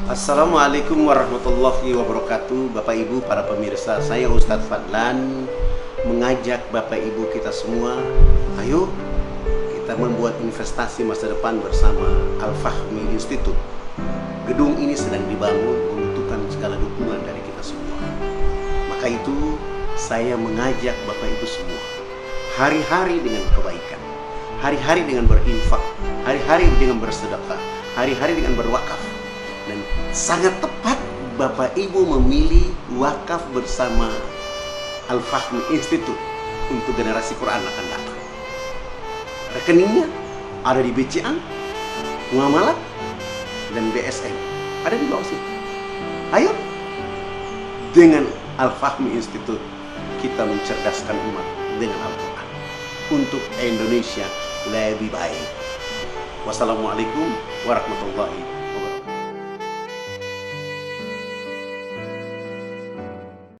Assalamualaikum warahmatullahi wabarakatuh. Bapak Ibu para pemirsa, saya Ustadz Fadlan mengajak Bapak Ibu kita semua, ayo kita membuat investasi masa depan bersama Al-Fahmi Institute. Gedung ini sedang dibangun, membutuhkan segala dukungan dari kita semua. Maka itu saya mengajak Bapak Ibu semua, hari-hari dengan kebaikan, hari-hari dengan berinfak, hari-hari dengan bersedekah, hari-hari dengan berwakaf. Dan sangat tepat Bapak Ibu memilih wakaf bersama Al-Fahmi Institute untuk generasi Quran akan datang. Rekeningnya ada di BCA, Muamalat, dan BSM. Ada di bawah sini. Ayo, dengan Al-Fahmi Institute kita mencerdaskan umat dengan Al-Quran untuk Indonesia lebih baik. Wassalamualaikum warahmatullahi wabarakatuh.